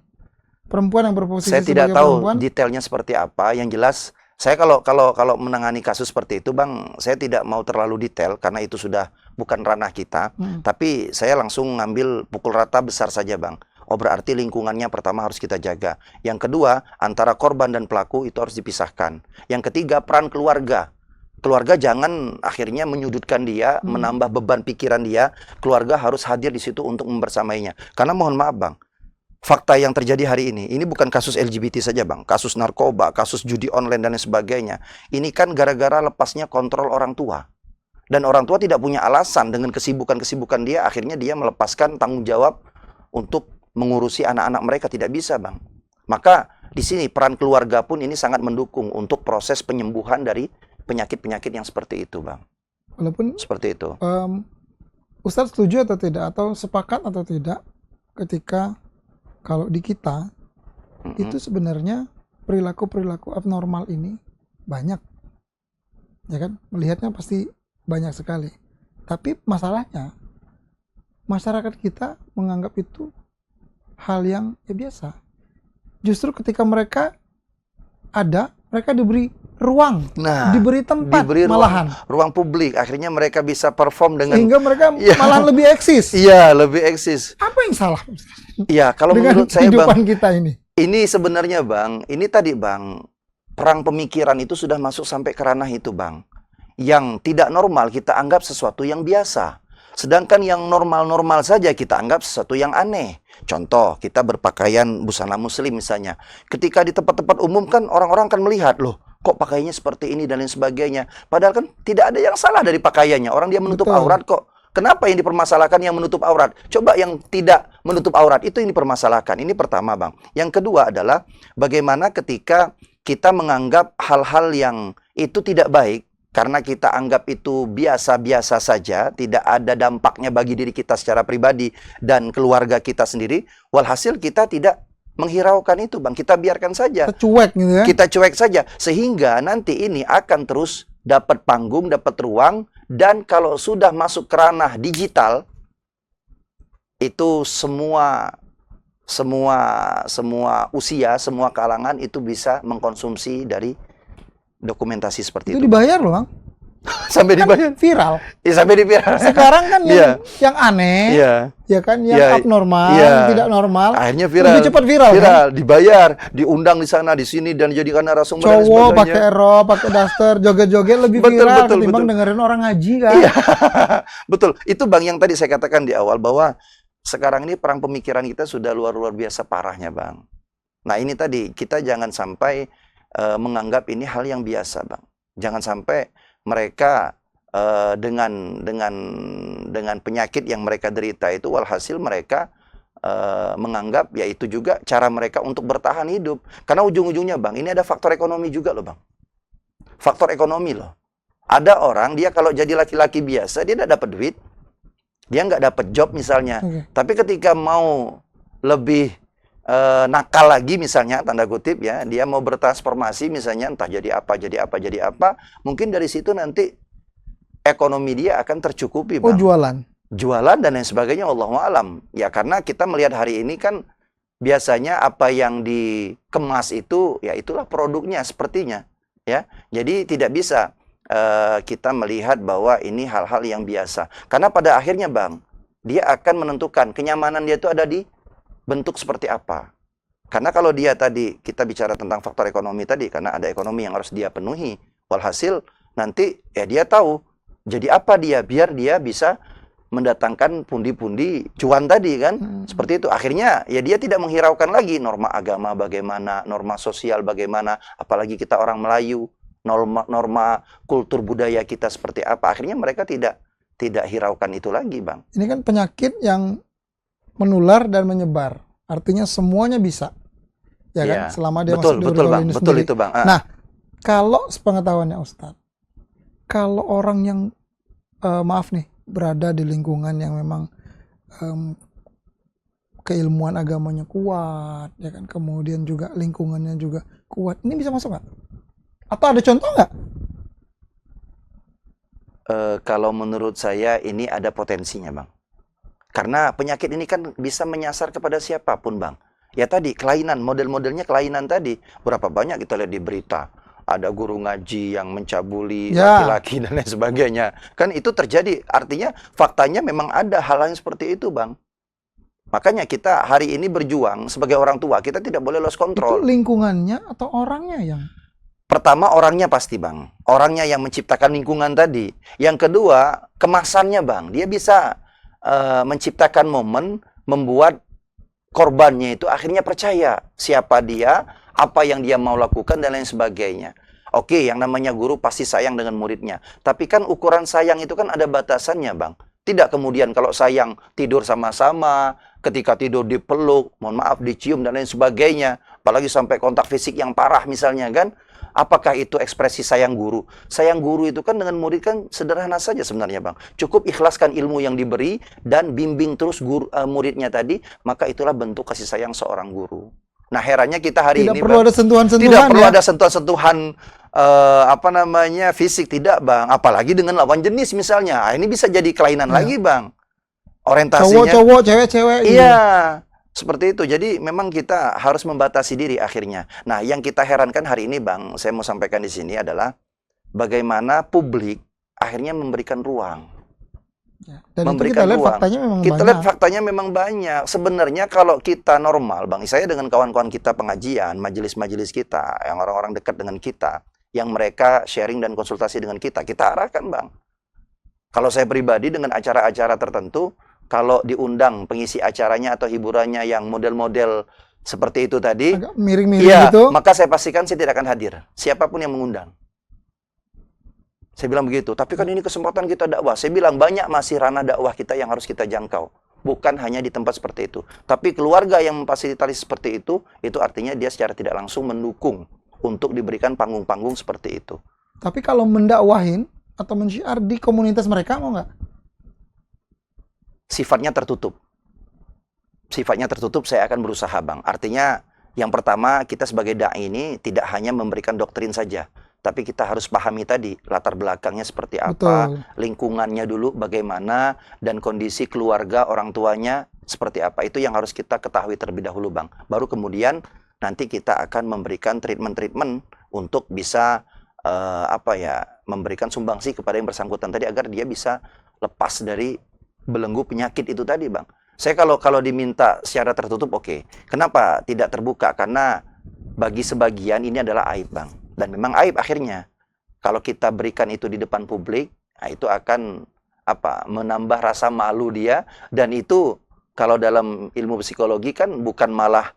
Perempuan yang berposisi saya sebagai tidak tahu perempuan? Detailnya seperti apa. Yang jelas, saya kalau menangani kasus seperti itu Bang, saya tidak mau terlalu detail karena itu sudah bukan ranah kita. Tapi saya langsung ngambil pukul rata besar saja Bang. Oh berarti lingkungannya pertama harus kita jaga. Yang kedua, antara korban dan pelaku itu harus dipisahkan. Yang ketiga, peran keluarga. Keluarga jangan akhirnya menyudutkan dia, menambah beban pikiran dia. Keluarga harus hadir di situ untuk membersamainya. Karena mohon maaf Bang, fakta yang terjadi hari ini bukan kasus LGBT saja Bang. Kasus narkoba, kasus judi online dan lain sebagainya. Ini kan gara-gara lepasnya kontrol orang tua. Dan orang tua tidak punya alasan dengan kesibukan-kesibukan dia, akhirnya dia melepaskan tanggung jawab untuk mengurusi anak-anak mereka. Tidak bisa Bang. Maka di sini peran keluarga pun ini sangat mendukung untuk proses penyembuhan dari penyakit-penyakit yang seperti itu Bang. Walaupun seperti itu. Ustadz setuju atau tidak, atau sepakat atau tidak ketika kalau di kita itu sebenarnya perilaku-perilaku abnormal ini banyak, ya kan? Melihatnya pasti banyak sekali. Tapi masalahnya masyarakat kita menganggap itu hal yang ya biasa. Justru ketika mereka ada, mereka diberi ruang, diberi tempat, diberi malahan ruang publik, akhirnya mereka bisa perform dengan sehingga mereka malahan lebih eksis. Iya, lebih eksis. Apa yang salah? Iya, kalau dengan menurut saya kehidupan Bang, kita ini sebenarnya Bang, ini tadi Bang, perang pemikiran itu sudah masuk sampai ke ranah itu Bang. Yang tidak normal kita anggap sesuatu yang biasa. Sedangkan yang normal-normal saja kita anggap sesuatu yang aneh. Contoh, kita berpakaian busana muslim misalnya. Ketika di tempat-tempat umum kan orang-orang akan melihat, loh kok pakaiannya seperti ini dan lain sebagainya. Padahal kan tidak ada yang salah dari pakaiannya. Orang dia menutup aurat kok. Kenapa yang dipermasalahkan yang menutup aurat? Coba yang tidak menutup aurat, itu yang dipermasalahkan. Ini pertama Bang. Yang kedua adalah bagaimana ketika kita menganggap hal-hal yang itu tidak baik, karena kita anggap itu biasa-biasa saja, tidak ada dampaknya bagi diri kita secara pribadi dan keluarga kita sendiri, walhasil kita tidak menghiraukan itu Bang, kita biarkan saja. Kita cuek gitu ya. Kita cuek saja, sehingga nanti ini akan terus dapat panggung, dapat ruang, dan kalau sudah masuk ke ranah digital, itu semua usia, semua kalangan itu bisa mengkonsumsi dari dokumentasi seperti itu. Dibayar loh Bang. Sampai kan dibayar. Viral. Ya, sampai dibayar. Sekarang kan yang aneh, ya kan, yang abnormal, yang tidak normal, akhirnya viral. Lebih cepat viral. Kan? Dibayar, diundang di sana, di sini, dan jadikan narasumber. Cowok pakai rok, pakai daster, joget-joget lebih viral ketimbang dengerin orang ngaji kan. Iya. Betul. Itu Bang yang tadi saya katakan di awal bahwa sekarang ini perang pemikiran kita sudah luar biasa parahnya Bang. Nah ini tadi kita jangan sampai menganggap ini hal yang biasa Bang. Jangan sampai mereka dengan penyakit yang mereka derita itu walhasil mereka menganggap ya itu juga cara mereka untuk bertahan hidup. Karena ujung-ujungnya Bang, ini ada faktor ekonomi juga loh Bang. Faktor ekonomi loh. Ada orang dia kalau jadi laki-laki biasa dia tidak dapat duit, dia nggak dapat job misalnya. Tapi ketika mau lebih nakal lagi misalnya, tanda kutip ya, dia mau bertransformasi misalnya, entah jadi apa, mungkin dari situ nanti ekonomi dia akan tercukupi Bang. Jualan dan lain sebagainya, Allahu a'lam. Ya karena kita melihat hari ini kan biasanya apa yang dikemas itu, ya itulah produknya sepertinya. Ya, jadi tidak bisa kita melihat bahwa ini hal-hal yang biasa. Karena pada akhirnya Bang, dia akan menentukan kenyamanan dia itu ada di bentuk seperti apa. Karena kalau dia tadi, kita bicara tentang faktor ekonomi tadi, karena ada ekonomi yang harus dia penuhi. Walhasil, nanti ya dia tahu, jadi apa dia, biar dia bisa mendatangkan pundi-pundi cuan tadi kan. Seperti itu. Akhirnya, ya dia tidak menghiraukan lagi norma agama bagaimana, norma sosial bagaimana, apalagi kita orang Melayu, norma kultur budaya kita seperti apa. Akhirnya mereka tidak hiraukan itu lagi Bang. Ini kan penyakit yang menular dan menyebar, artinya semuanya bisa, ya kan? Selama dia masuk di Bang, ini betul sendiri. itu Bang. Nah, kalau sepengetahuannya Ustadz, kalau orang yang maaf nih berada di lingkungan yang memang keilmuan agamanya kuat, ya kan? Kemudian juga lingkungannya juga kuat, ini bisa masuk nggak? Atau ada contoh nggak? Kalau menurut saya ini ada potensinya Bang. Karena penyakit ini kan bisa menyasar kepada siapapun Bang. Ya tadi, kelainan, model-modelnya kelainan tadi. Berapa banyak kita lihat di berita. Ada guru ngaji yang mencabuli laki-laki dan lain sebagainya. Kan itu terjadi. Artinya faktanya memang ada hal yang seperti itu Bang. Makanya kita hari ini berjuang sebagai orang tua. Kita tidak boleh lost control. Itu lingkungannya atau orangnya yang? Pertama orangnya pasti Bang. Orangnya yang menciptakan lingkungan tadi. Yang kedua kemasannya Bang. Dia bisa menciptakan momen, membuat korbannya itu akhirnya percaya siapa dia, apa yang dia mau lakukan, dan lain sebagainya. Oke, yang namanya guru pasti sayang dengan muridnya. Tapi kan ukuran sayang itu kan ada batasannya Bang. Tidak kemudian kalau sayang tidur sama-sama, ketika tidur dipeluk, mohon maaf dicium, dan lain sebagainya. Apalagi sampai kontak fisik yang parah misalnya kan. Apakah itu ekspresi sayang guru? Sayang guru itu kan dengan murid kan sederhana saja sebenarnya Bang. Cukup ikhlaskan ilmu yang diberi dan bimbing terus muridnya tadi, maka itulah bentuk kasih sayang seorang guru. Nah herannya kita hari ini tidak perlu ada sentuhan-sentuhan. Tidak perlu ada sentuhan-sentuhan apa namanya fisik, tidak bang. Apalagi dengan lawan jenis misalnya. Ini bisa jadi kelainan lagi bang. Orientasinya. Cowok-cowok, cewek-cewek. Iya. Seperti itu. Jadi memang kita harus membatasi diri akhirnya. Nah, yang kita herankan hari ini bang, saya mau sampaikan di sini adalah bagaimana publik akhirnya memberikan ruang. Dan Memberikan kita lihat ruang. faktanya memang Kita banyak. lihat faktanya memang banyak. Sebenarnya kalau kita normal, bang, saya dengan kawan-kawan kita pengajian, majelis-majelis kita, yang orang-orang dekat dengan kita, yang mereka sharing dan konsultasi dengan kita arahkan, bang. Kalau saya pribadi dengan acara-acara tertentu, kalau diundang pengisi acaranya atau hiburannya yang model-model seperti itu tadi, agak miring-miring iya, gitu. maka saya pastikan saya tidak akan hadir. Siapapun yang mengundang. Saya bilang begitu. Tapi kan ini kesempatan kita dakwah. Saya bilang banyak masih ranah dakwah kita yang harus kita jangkau. Bukan hanya di tempat seperti itu. Tapi keluarga yang memfasilitasi seperti itu artinya dia secara tidak langsung mendukung untuk diberikan panggung-panggung seperti itu. Tapi kalau mendakwahin atau mensyiar di komunitas mereka mau nggak? Sifatnya tertutup. Sifatnya tertutup, saya akan berusaha, bang. Artinya yang pertama, kita sebagai da'i ini tidak hanya memberikan doktrin saja. Tapi kita harus pahami tadi, latar belakangnya seperti apa, Betul. lingkungannya dulu bagaimana, dan kondisi keluarga, orang tuanya seperti apa. Itu yang harus kita ketahui terlebih dahulu, bang. Baru kemudian nanti kita akan memberikan treatment-treatment untuk bisa memberikan sumbangsi kepada yang bersangkutan tadi agar dia bisa lepas dari belenggu penyakit itu tadi, bang. Saya kalau diminta secara tertutup, oke. Kenapa tidak terbuka? Karena bagi sebagian ini adalah aib, bang. Dan memang aib akhirnya. Kalau kita berikan itu di depan publik, nah itu akan menambah rasa malu dia. Dan itu kalau dalam ilmu psikologi kan bukan malah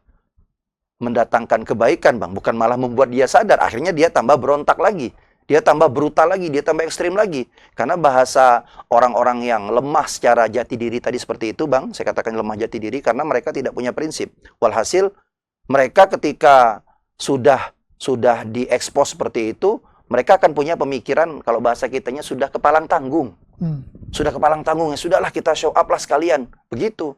mendatangkan kebaikan, bang. Bukan malah membuat dia sadar. Akhirnya dia tambah berontak lagi. Dia tambah brutal lagi, dia tambah ekstrim lagi. Karena bahasa orang-orang yang lemah secara jati diri tadi seperti itu, bang. Saya katakan lemah jati diri karena mereka tidak punya prinsip. Walhasil, mereka ketika sudah diekspos seperti itu, mereka akan punya pemikiran, kalau bahasa kitanya sudah kepalang tanggung. Sudah kepalang tanggung, ya sudahlah kita show up lah sekalian. Begitu.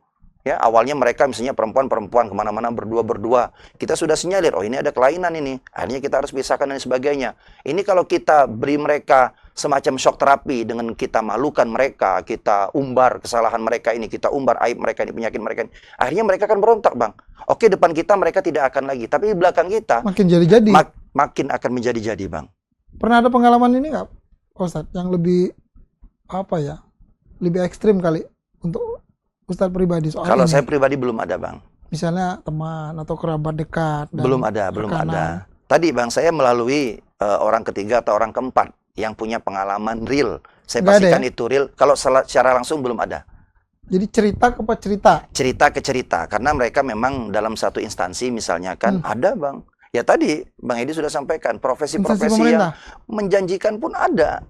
Ya, awalnya mereka misalnya perempuan-perempuan kemana-mana berdua-berdua. Kita sudah sinyalir, oh ini ada kelainan ini. Akhirnya kita harus pisahkan dan sebagainya. Ini kalau kita beri mereka semacam shock terapi dengan kita malukan mereka, kita umbar kesalahan mereka ini, kita umbar aib mereka ini, penyakit mereka ini. Akhirnya mereka akan berontak, bang. Oke, depan kita mereka tidak akan lagi. Tapi di belakang kita, makin jadi-jadi. Makin akan menjadi-jadi, bang. Pernah ada pengalaman ini nggak, Ustadz? Yang lebih, lebih ekstrim kali untuk Ustadz pribadi soal Kalau ini. saya pribadi belum ada, bang. Misalnya teman atau kerabat dekat. Belum ada. Tadi, bang, saya melalui orang ketiga atau orang keempat yang punya pengalaman real. Saya pastikan itu real. Kalau secara langsung belum ada. Jadi cerita ke cerita? Cerita ke cerita. Karena mereka memang dalam satu instansi misalnya kan ada, bang. Ya tadi Bang Edi sudah sampaikan, profesi-profesi yang menjanjikan pun ada.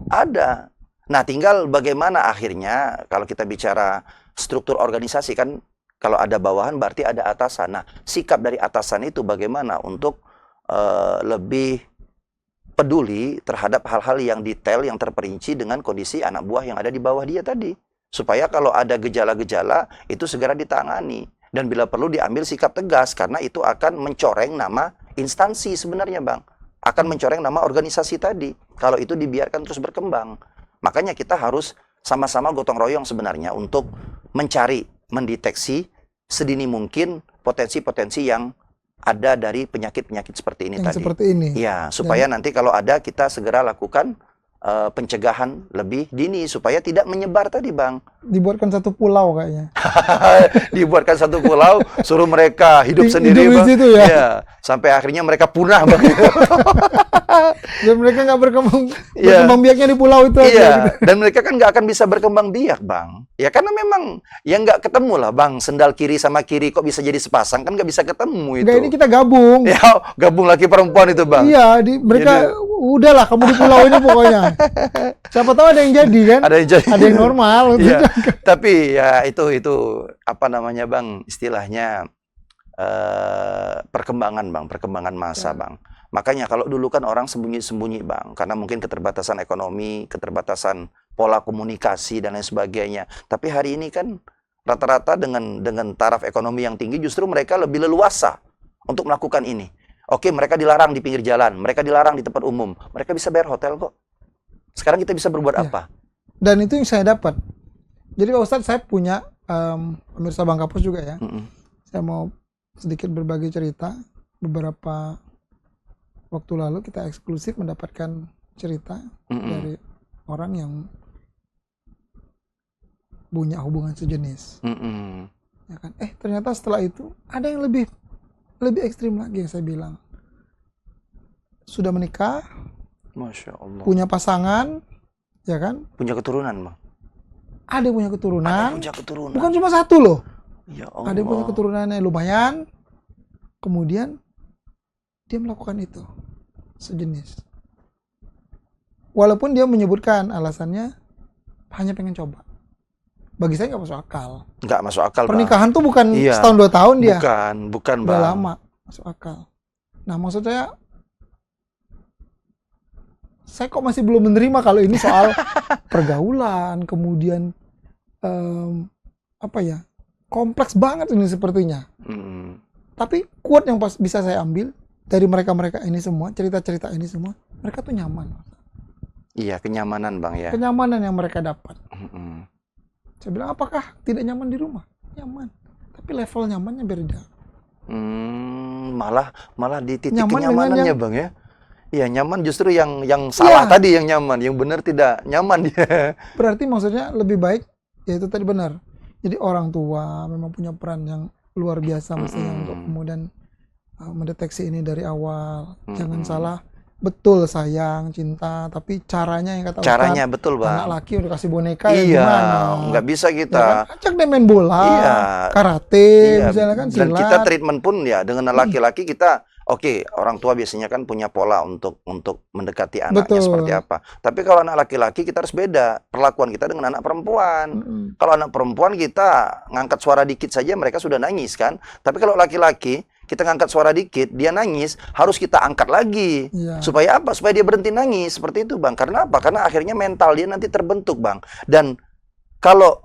Ada. Nah, tinggal bagaimana akhirnya kalau kita bicara struktur organisasi kan, kalau ada bawahan berarti ada atasan. Nah, sikap dari atasan itu bagaimana untuk lebih peduli terhadap hal-hal yang detail, yang terperinci dengan kondisi anak buah yang ada di bawah dia tadi. Supaya kalau ada gejala-gejala itu segera ditangani. Dan bila perlu diambil sikap tegas, karena itu akan mencoreng nama instansi sebenarnya, Bang. Akan mencoreng nama organisasi tadi, kalau itu dibiarkan terus berkembang. Makanya kita harus sama-sama gotong royong sebenarnya untuk mencari, mendeteksi sedini mungkin potensi-potensi yang ada dari penyakit-penyakit seperti ini yang tadi. Seperti ini. Ya, supaya nanti kalau ada kita segera lakukan pencegahan lebih dini supaya tidak menyebar tadi, Bang. Dibuatkan satu pulau kayaknya. Dibuatkan satu pulau, suruh mereka hidup sendiri, Bang. Situ, ya? Ya, sampai akhirnya mereka punah, Bang. Dan mereka nggak berkembang biaknya di pulau itu aja. Gitu. Dan mereka kan nggak akan bisa berkembang biak, Bang. Ya karena memang ya nggak ketemu lah, Bang. Sendal kiri sama kiri kok bisa jadi sepasang, kan nggak bisa ketemu itu. Nggak, ini kita gabung. Ya, gabung laki perempuan itu, Bang. Iya, mereka udahlah kamu di pulau ini pokoknya. Siapa tahu ada yang jadi kan? Ada yang normal. Ya, tapi ya itu apa namanya, Bang? Istilahnya perkembangan, Bang, perkembangan masa, Bang. Makanya kalau dulu kan orang sembunyi-sembunyi, Bang, karena mungkin keterbatasan ekonomi, keterbatasan pola komunikasi dan lain sebagainya. Tapi hari ini kan rata-rata dengan taraf ekonomi yang tinggi justru mereka lebih leluasa untuk melakukan ini. Oke, mereka dilarang di pinggir jalan, mereka dilarang di tempat umum, mereka bisa bayar hotel kok. Sekarang kita bisa berbuat Ya. apa? Dan itu yang saya dapat. Jadi Pak Ustadz, saya punya pemirsa Bang Kapus juga ya. Saya mau sedikit berbagi cerita. Beberapa waktu lalu kita eksklusif mendapatkan cerita dari orang yang punya hubungan sejenis. Ya kan? Ternyata setelah itu ada yang lebih ekstrim lagi yang saya bilang. Sudah menikah, Masya Allah. punya pasangan, ya kan? Punya keturunan, Bang. Ada yang punya keturunan. Ada yang punya keturunan. Bukan cuma satu loh. Ya Allah. Ada yang punya keturunannya lumayan. Kemudian dia melakukan itu sejenis. Walaupun dia menyebutkan alasannya hanya pengen coba. Bagi saya nggak masuk akal. Nggak masuk akal, Pernikahan Bang. tuh bukan Iya. setahun 2 tahun dia. Bukan, Udah Bang. lama, masuk akal. Nah, maksud saya kok masih belum menerima kalau ini soal pergaulan, kemudian kompleks banget ini sepertinya. Tapi quote yang bisa saya ambil dari mereka ini semua, cerita-cerita ini semua, mereka tuh nyaman. Iya, kenyamanan, Bang, ya. Kenyamanan yang mereka dapat. Saya bilang, apakah tidak nyaman di rumah? Nyaman. Tapi level nyamannya beda. Malah di titik Nyaman kenyamanannya, Bang, ya. Iya, nyaman justru yang salah tadi yang nyaman, yang benar tidak nyaman dia. Berarti maksudnya lebih baik, ya itu tadi benar. Jadi orang tua memang punya peran yang luar biasa mestinya untuk kemudian mendeteksi ini dari awal. Jangan salah. Betul sayang, cinta, tapi caranya yang kata Caranya Ustadz, betul, Bang. anak laki udah kasih boneka ya Iya, gimana? nggak bisa kita. Ya kan? Ajak dia main bola, Iya. karate, Iya, misalnya kan dan silat. kita treatment pun ya dengan laki-laki kita, oke, orang tua biasanya kan punya pola untuk mendekati anaknya Betul. seperti apa. Tapi kalau anak laki-laki kita harus beda perlakuan kita dengan anak perempuan. Kalau anak perempuan kita ngangkat suara dikit saja mereka sudah nangis kan. Tapi kalau laki-laki kita ngangkat suara dikit, dia nangis, harus kita angkat lagi. Iya. Supaya apa? Supaya dia berhenti nangis. Seperti itu, Bang. Karena apa? Karena akhirnya mental dia nanti terbentuk, Bang. Dan kalau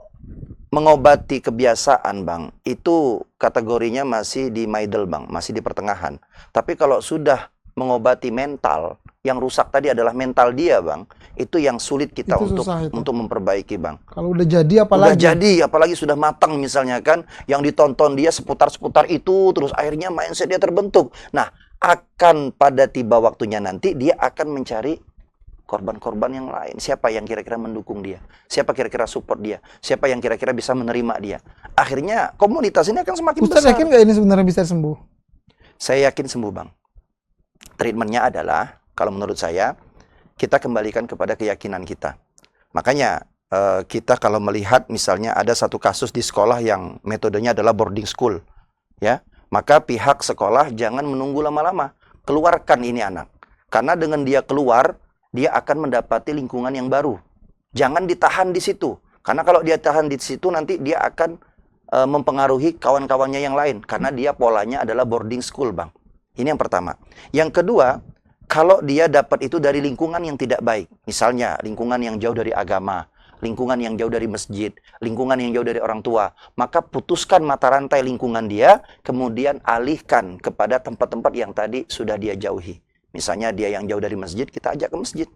mengobati kebiasaan, Bang, itu kategorinya masih di middle, Bang. Masih di pertengahan. Tapi kalau sudah mengobati mental, yang rusak tadi adalah mental dia, Bang. Itu yang sulit kita Itu susah itu. untuk memperbaiki, Bang. Kalau udah jadi apalagi? Udah jadi, apalagi sudah matang misalnya kan, yang ditonton dia seputar-seputar itu, terus akhirnya mindset dia terbentuk. Nah, akan pada tiba waktunya nanti, dia akan mencari korban-korban yang lain. Siapa yang kira-kira mendukung dia? Siapa kira-kira support dia? Siapa yang kira-kira bisa menerima dia? Akhirnya komunitas ini akan semakin Ustaz besar. yakin nggak ini sebenarnya bisa sembuh? Saya yakin sembuh, Bang. Treatmentnya adalah, kalau menurut saya, kita kembalikan kepada keyakinan kita. Makanya kita kalau melihat misalnya ada satu kasus di sekolah yang metodenya adalah boarding school, ya, maka pihak sekolah jangan menunggu lama-lama, keluarkan ini anak, karena dengan dia keluar, dia akan mendapati lingkungan yang baru. Jangan ditahan di situ, karena kalau dia tahan di situ nanti dia akan mempengaruhi kawan-kawannya yang lain, karena dia polanya adalah boarding school, Bang. Ini yang pertama. Yang kedua, kalau dia dapat itu dari lingkungan yang tidak baik, misalnya lingkungan yang jauh dari agama, lingkungan yang jauh dari masjid, lingkungan yang jauh dari orang tua, maka putuskan mata rantai lingkungan dia, kemudian alihkan kepada tempat-tempat yang tadi sudah dia jauhi. Misalnya dia yang jauh dari masjid, kita ajak ke masjid.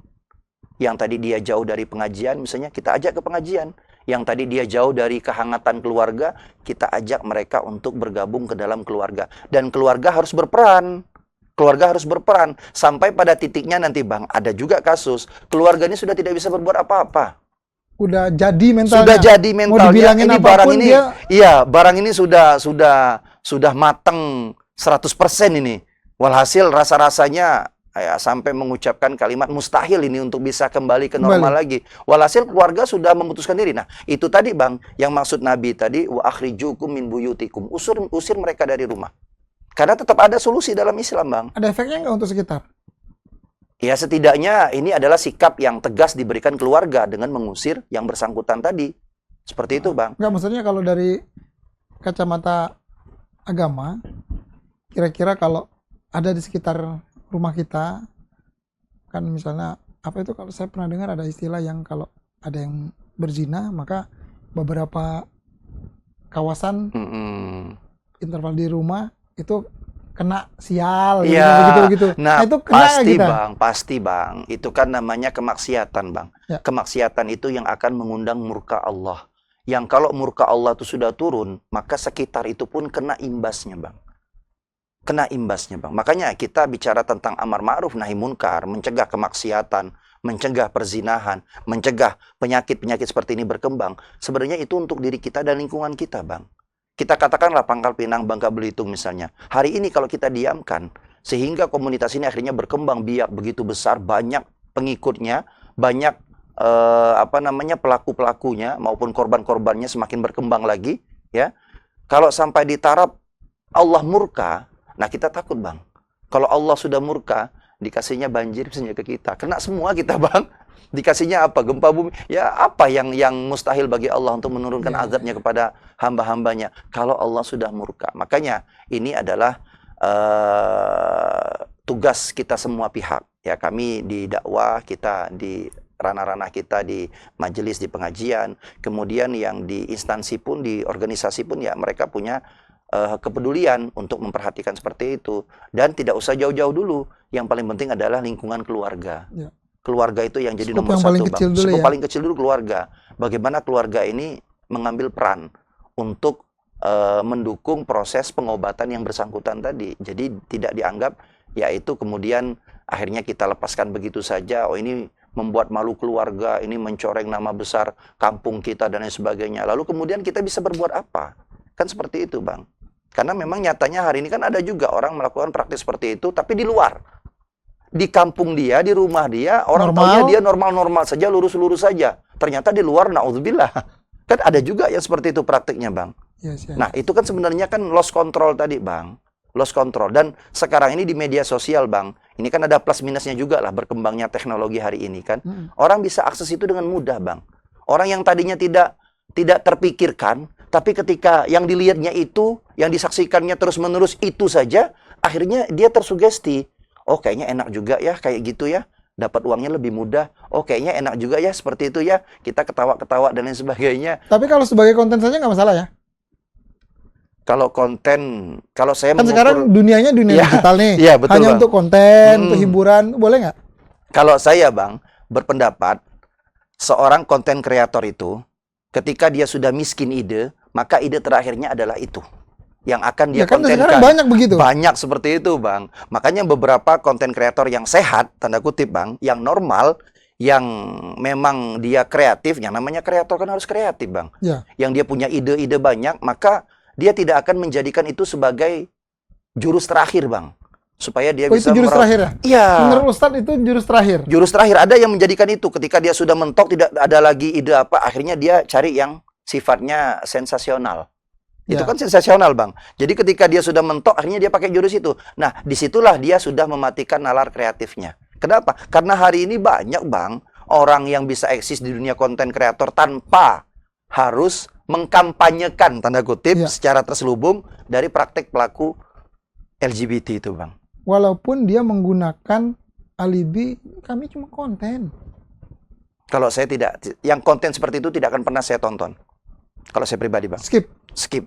Yang tadi dia jauh dari pengajian, misalnya kita ajak ke pengajian. Yang tadi dia jauh dari kehangatan keluarga, kita ajak mereka untuk bergabung ke dalam keluarga. Dan keluarga harus berperan. Keluarga harus berperan. Sampai pada titiknya nanti, Bang, ada juga kasus, keluarga ini sudah tidak bisa berbuat apa-apa. Udah jadi mentalnya. Sudah jadi mentalnya. Mau dibilangin ini apapun barang ini, dia... iya, barang ini sudah mateng 100% ini. Walhasil rasa-rasanya ya, sampai mengucapkan kalimat mustahil ini untuk bisa kembali ke normal lagi. Walhasil keluarga sudah memutuskan diri. Nah, itu tadi, Bang, yang maksud Nabi tadi, wa akhrijukum min buyutikum. Usir mereka dari rumah. Karena tetap ada solusi dalam Islam, Bang. Ada efeknya nggak untuk sekitar? Ya, setidaknya ini adalah sikap yang tegas diberikan keluarga dengan mengusir yang bersangkutan tadi. Seperti itu, Bang. Nggak, maksudnya kalau dari kacamata agama, kira-kira kalau ada di sekitar rumah kita, kan misalnya, apa itu kalau saya pernah dengar ada istilah yang kalau ada yang berzina, maka beberapa kawasan interval di rumah itu kena sial gitu, Iya. begitu-begitu. Nah, Itu kena pasti kita. Bang, pasti Bang. Itu kan namanya kemaksiatan, Bang. Ya. Kemaksiatan itu yang akan mengundang murka Allah. Yang kalau murka Allah itu sudah turun, maka sekitar itu pun kena imbasnya, Bang. Kena imbasnya, Bang. Makanya kita bicara tentang amar ma'ruf nahi munkar, mencegah kemaksiatan, mencegah perzinahan, mencegah penyakit-penyakit seperti ini berkembang. Sebenarnya itu untuk diri kita dan lingkungan kita, Bang. Kita katakanlah Pangkal Pinang, Bangka Belitung misalnya. Hari ini kalau kita diamkan, sehingga komunitas ini akhirnya berkembang biak begitu besar, banyak pengikutnya, banyak pelaku-pelakunya maupun korban-korbannya semakin berkembang lagi, ya. Kalau sampai di taraf Allah murka, nah kita takut, Bang. Kalau Allah sudah murka, dikasihnya banjir misalnya ke kita. Kena semua kita, Bang. Dikasihnya apa? Gempa bumi. Ya apa yang mustahil bagi Allah untuk menurunkan azabnya kepada hamba-hambanya. Kalau Allah sudah murka. Makanya ini adalah tugas kita semua pihak. Ya, kami di dakwah, kita di ranah-ranah kita di majelis, di pengajian. Kemudian yang di instansi pun, di organisasi pun ya mereka punya kepedulian untuk memperhatikan seperti itu. Dan tidak usah jauh-jauh dulu. Yang paling penting adalah lingkungan keluarga. Ya. Keluarga itu yang jadi Skup nomor yang satu, paling Bang. kecil dulu Skup ya. paling kecil dulu keluarga. Bagaimana keluarga ini mengambil peran untuk mendukung proses pengobatan yang bersangkutan tadi. Jadi tidak dianggap yaitu kemudian akhirnya kita lepaskan begitu saja. Oh, ini membuat malu keluarga, ini mencoreng nama besar kampung kita dan lain sebagainya. Lalu kemudian kita bisa berbuat apa? Kan seperti itu, Bang. Karena memang nyatanya hari ini kan ada juga orang melakukan praktik seperti itu, tapi di luar. Di kampung dia, di rumah dia, orang taunya dia normal-normal saja, lurus-lurus saja. Ternyata di luar, na'udzubillah. Kan ada juga yang seperti itu praktiknya, Bang. Yes. Nah, itu kan sebenarnya kan lost control tadi, Bang. Lost control. Dan sekarang ini di media sosial, Bang, ini kan ada plus minusnya juga lah berkembangnya teknologi hari ini kan. Orang bisa akses itu dengan mudah, Bang. Orang yang tadinya tidak terpikirkan, tapi ketika yang dilihatnya itu, yang disaksikannya terus-menerus itu saja, akhirnya dia tersugesti. Oh, kayaknya enak juga ya, kayak gitu ya. Dapat uangnya lebih mudah. Oh, kayaknya enak juga ya, seperti itu ya. Kita ketawa-ketawa dan lain sebagainya. Tapi kalau sebagai konten saja nggak masalah ya? Kalau konten, kalau saya kan sekarang dunianya dunia digital nih. Ya, betul, hanya Bang. untuk konten, untuk hiburan, boleh nggak? Kalau saya, Bang, berpendapat, seorang konten kreator itu, ketika dia sudah miskin ide, maka ide terakhirnya adalah itu. Yang akan dia kontenkan. Sekarang banyak begitu. Banyak seperti itu, Bang. Makanya beberapa konten kreator yang sehat, tanda kutip, Bang, yang normal, yang memang dia kreatif, yang namanya kreator kan harus kreatif, Bang. Ya. Yang dia punya ide-ide banyak, maka dia tidak akan menjadikan itu sebagai jurus terakhir, Bang. Supaya dia bisa itu jurus terakhir ya? Iya. Menurut Ustadz itu jurus terakhir? Jurus terakhir. Ada yang menjadikan itu. Ketika dia sudah mentok, tidak ada lagi ide apa, akhirnya dia cari yang sifatnya sensasional. Itu kan sensasional, Bang. Jadi ketika dia sudah mentok, akhirnya dia pakai jurus itu. Nah, disitulah dia sudah mematikan nalar kreatifnya. Kenapa? Karena hari ini banyak, Bang, orang yang bisa eksis di dunia konten kreator tanpa harus mengkampanyekan, tanda kutip, secara terselubung dari praktek pelaku LGBT itu, Bang. Walaupun dia menggunakan alibi, kami cuma konten. Kalau saya tidak, yang konten seperti itu tidak akan pernah saya tonton. Kalau saya pribadi, Bang. Skip.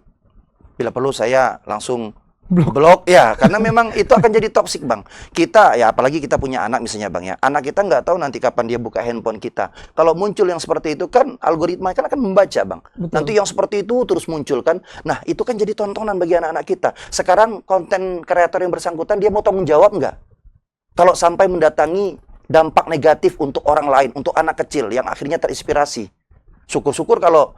Bila perlu saya langsung blok ya, karena memang itu akan jadi toksik, Bang. Kita ya, apalagi kita punya anak misalnya, Bang ya. Anak kita nggak tahu nanti kapan dia buka handphone kita. Kalau muncul yang seperti itu kan algoritma kan akan membaca, Bang. Betul. Nanti yang seperti itu terus muncul kan. Nah, itu kan jadi tontonan bagi anak-anak kita. Sekarang konten kreator yang bersangkutan dia mau tanggung jawab nggak? Kalau sampai mendatangi dampak negatif untuk orang lain, untuk anak kecil yang akhirnya terinspirasi. Syukur-syukur kalau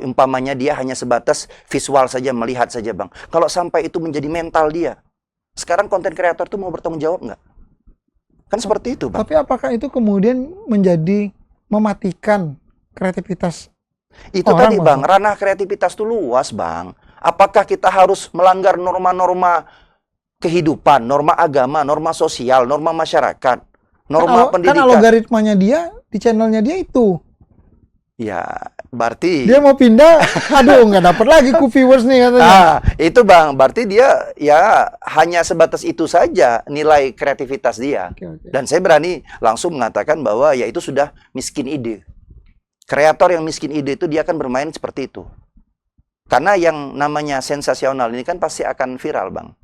umpamanya dia hanya sebatas visual saja, melihat saja, Bang. Kalau sampai itu menjadi mental dia. Sekarang konten kreator itu mau bertanggung jawab nggak? Kan seperti itu, Bang. Tapi apakah itu kemudian menjadi mematikan kreativitas? Itu tadi, Bang, ranah kreativitas itu luas, Bang. Apakah kita harus melanggar norma-norma kehidupan, norma agama, norma sosial, norma masyarakat, norma pendidikan? Kan algoritmanya dia, di channelnya dia itu. Ya, berarti dia mau pindah, aduh nggak dapat lagi viewers nih katanya. Itu, Bang, berarti dia ya hanya sebatas itu saja nilai kreativitas dia. Okay. Dan saya berani langsung mengatakan bahwa ya itu sudah miskin ide. Kreator yang miskin ide itu dia akan bermain seperti itu. Karena yang namanya sensasional ini kan pasti akan viral, Bang.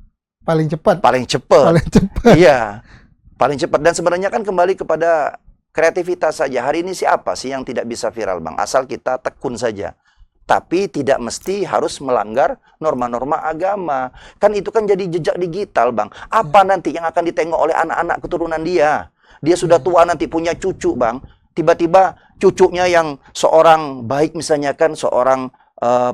paling cepat. Paling cepat. Paling cepat. Iya. Paling cepat. Dan sebenarnya kan kembali kepada kreativitas saja. Hari ini siapa sih yang tidak bisa viral, Bang? Asal kita tekun saja. Tapi tidak mesti harus melanggar norma-norma agama. Kan itu kan jadi jejak digital, Bang. Apa nanti yang akan ditengok oleh anak-anak keturunan dia? Dia sudah tua nanti punya cucu, Bang. Tiba-tiba cucunya yang seorang baik misalnya kan, seorang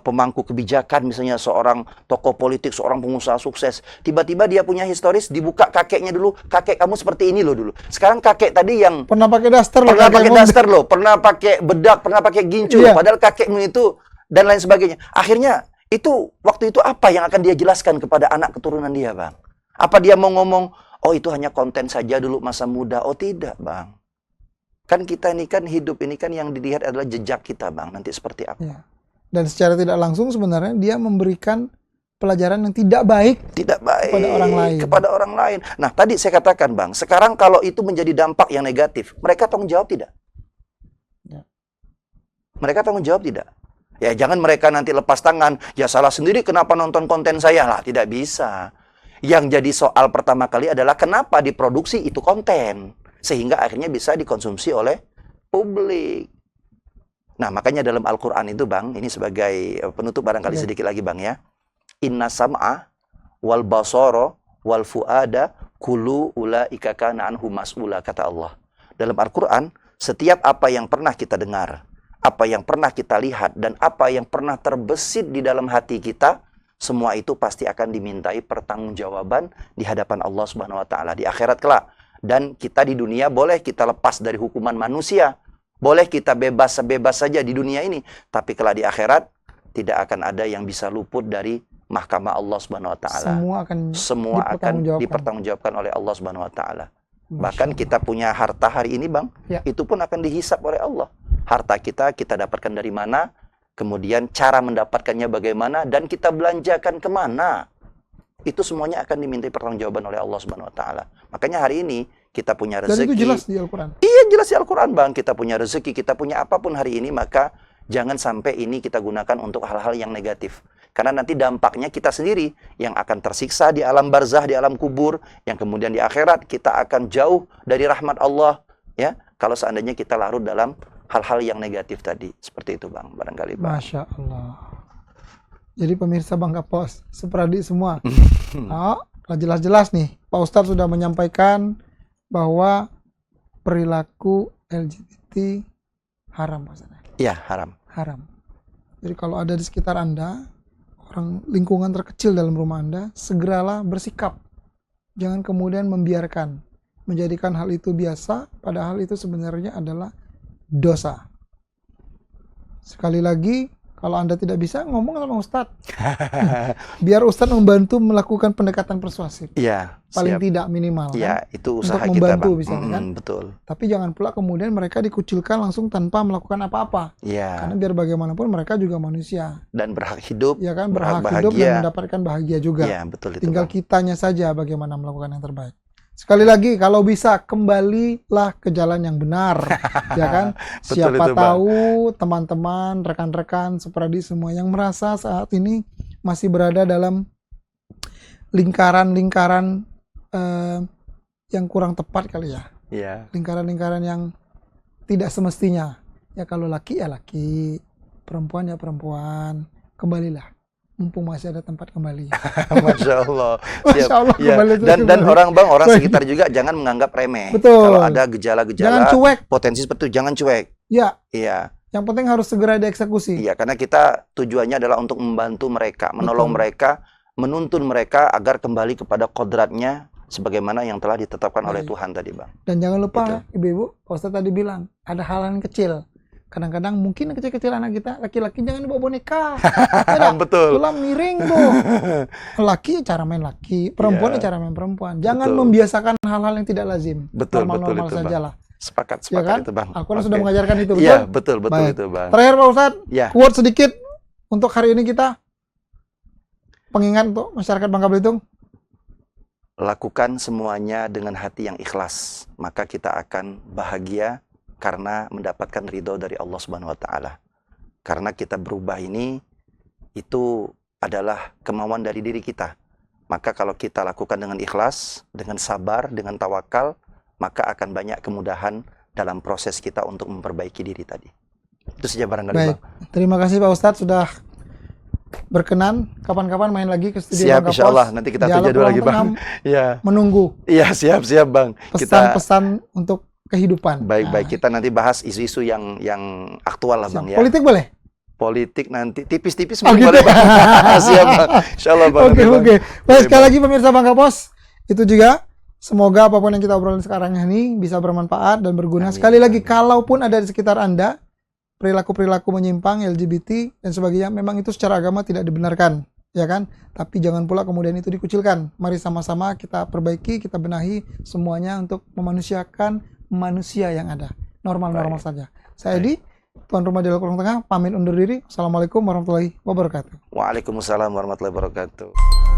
pemangku kebijakan misalnya, seorang tokoh politik, seorang pengusaha sukses. Tiba-tiba dia punya historis, dibuka kakeknya dulu. Kakek kamu seperti ini loh dulu. Sekarang kakek tadi yang pernah pakai daster loh. Pernah pakai daster loh. Pernah pakai bedak, pernah pakai gincu. Padahal kakekmu itu dan lain sebagainya. Akhirnya itu waktu itu apa yang akan dia jelaskan kepada anak keturunan dia, Bang? Apa dia mau ngomong, oh itu hanya konten saja dulu masa muda? Oh tidak, Bang. Kan kita ini kan hidup ini kan yang dilihat adalah jejak kita, Bang. Nanti seperti apa? Ya. Dan secara tidak langsung sebenarnya dia memberikan pelajaran yang tidak baik kepada orang lain. Kepada orang lain. Nah, tadi saya katakan, Bang, sekarang kalau itu menjadi dampak yang negatif, mereka tanggung jawab tidak? Ya. Mereka tanggung jawab tidak? Ya, jangan mereka nanti lepas tangan, ya salah sendiri kenapa nonton konten saya lah, tidak bisa. Yang jadi soal pertama kali adalah kenapa diproduksi itu konten, sehingga akhirnya bisa dikonsumsi oleh publik. Nah, makanya dalam Al-Quran itu, Bang, ini sebagai penutup barangkali sedikit lagi, Bang, ya. Inna sam'a wal basara wal fuada kullu ulaika kana anhu mas'ula, kata Allah. Dalam Al-Quran, setiap apa yang pernah kita dengar, apa yang pernah kita lihat, dan apa yang pernah terbesit di dalam hati kita, semua itu pasti akan dimintai pertanggungjawaban di hadapan Allah Subhanahu wa taala di akhirat kelak. Dan kita di dunia boleh kita lepas dari hukuman manusia, boleh kita bebas saja di dunia ini, tapi kelak di akhirat tidak akan ada yang bisa luput dari mahkamah Allah Subhanahu wa taala. Semua akan dipertanggungjawabkan oleh Allah Subhanahu wa taala. Bahkan kita punya harta hari ini, Bang, itu pun akan dihisap oleh Allah. Harta kita dapatkan dari mana, kemudian cara mendapatkannya bagaimana, dan kita belanjakan kemana. Itu semuanya akan dimintai pertanggungjawaban oleh Allah Subhanahu wa taala. Makanya hari ini kita punya rezeki. Dan itu jelas di Al-Quran. Iya, jelas di Al-Quran, Bang. Kita punya rezeki, kita punya apapun hari ini, maka jangan sampai ini kita gunakan untuk hal-hal yang negatif. Karena nanti dampaknya kita sendiri yang akan tersiksa di alam barzah, di alam kubur, yang kemudian di akhirat kita akan jauh dari rahmat Allah, ya. Kalau seandainya kita larut dalam hal-hal yang negatif tadi. Seperti itu, Bang, barangkali, Bang. Masya Allah. Jadi pemirsa Bang Kapos, Supradi semua. Jelas-jelas nih, Pak Ustadz sudah menyampaikan bahwa perilaku LGBT haram, Pak Ustadz. Iya, haram. Haram. Jadi kalau ada di sekitar Anda, orang lingkungan terkecil dalam rumah Anda, segeralah bersikap. Jangan kemudian membiarkan, menjadikan hal itu biasa, padahal itu sebenarnya adalah dosa. Sekali lagi, kalau Anda tidak bisa, ngomong sama Ustadz. Biar Ustadz membantu melakukan pendekatan persuasif. Iya. Paling tidak minimal. Iya, kan? itu usaha untuk membantu, kita, Bang. Misalnya, kan? Betul. Tapi jangan pula kemudian mereka dikucilkan langsung tanpa melakukan apa-apa. Iya. Karena biar bagaimanapun mereka juga manusia. Dan berhak hidup. Ya kan, berhak hidup dan mendapatkan bahagia juga. Iya, betul itu, Tinggal Bang. kitanya saja bagaimana melakukan yang terbaik. Sekali lagi, kalau bisa kembalilah ke jalan yang benar, ya kan? Siapa tahu teman-teman, rekan-rekan, Supradi semua yang merasa saat ini masih berada dalam lingkaran-lingkaran yang kurang tepat kali ya. Iya. Lingkaran-lingkaran yang tidak semestinya. Ya kalau laki ya laki, perempuan ya perempuan. Kembalilah. Mumpung masih ada tempat kembali. Masya Allah. Masya Allah, ya. Dan orang sekitar juga jangan menganggap remeh. Betul. Kalau ada gejala-gejala, jangan cuek. Potensi seperti itu, jangan cuek. Ya. Iya. Yang penting harus segera dieksekusi. Iya, karena kita tujuannya adalah untuk membantu mereka, menolong mereka, menuntun mereka agar kembali kepada kodratnya sebagaimana yang telah ditetapkan oleh Tuhan tadi, Bang. Dan jangan lupa, Ibu-ibu, Pak Ustadz tadi bilang, ada hal-hal yang kecil. Kadang-kadang mungkin kecil-kecil anak kita, laki-laki jangan dibawa boneka. Betul. Tulang miring tuh. Laki cara main laki, perempuan cara main perempuan. Jangan membiasakan hal-hal yang tidak lazim. Betul, normal-normal betul itu, Sajalah. Sepakat Ya kan? itu, Bang. Al-Quran sudah mengajarkan itu, betul? Iya, betul itu, Bang. Terakhir, Pak Ustadz, quote sedikit untuk hari ini kita. Pengingat untuk masyarakat Bangka Belitung. Lakukan semuanya dengan hati yang ikhlas, maka kita akan bahagia karena mendapatkan ridho dari Allah Subhanahu wa taala. Karena kita berubah ini itu adalah kemauan dari diri kita. Maka kalau kita lakukan dengan ikhlas, dengan sabar, dengan tawakal, maka akan banyak kemudahan dalam proses kita untuk memperbaiki diri tadi. Itu saja barangkali, Baik, Bang. terima kasih Pak Ustadz sudah berkenan. Kapan-kapan main lagi ke studio Siap, Bang insya Kapos. Allah. Nanti kita atur Dialog jadwal Ruang lagi, Bang. Tengah Ya, menunggu iya, siap, Bang. pesan-pesan untuk kehidupan. Baik, kita nanti bahas isu-isu yang aktual lah, Bang, ya. Politik boleh? Politik nanti tipis-tipis Oh, gitu. boleh, Bang. Siap, Bang. Insya Allah, Bang. Oke. Bang. Baik, sekali lagi pemirsa Bang Kapos, itu juga semoga apapun yang kita obrolin sekarang ini bisa bermanfaat dan berguna. Amin. Sekali lagi, kalaupun ada di sekitar Anda perilaku-perilaku menyimpang, LGBT dan sebagainya, memang itu secara agama tidak dibenarkan, ya kan? Tapi jangan pula kemudian itu dikucilkan. Mari sama-sama kita perbaiki, kita benahi semuanya untuk memanusiakan manusia yang ada. Normal-normal saja. Saya Edi, tuan rumah Dialog Ruang Tengah, pamit undur diri. Assalamualaikum warahmatullahi wabarakatuh. Waalaikumsalam warahmatullahi wabarakatuh.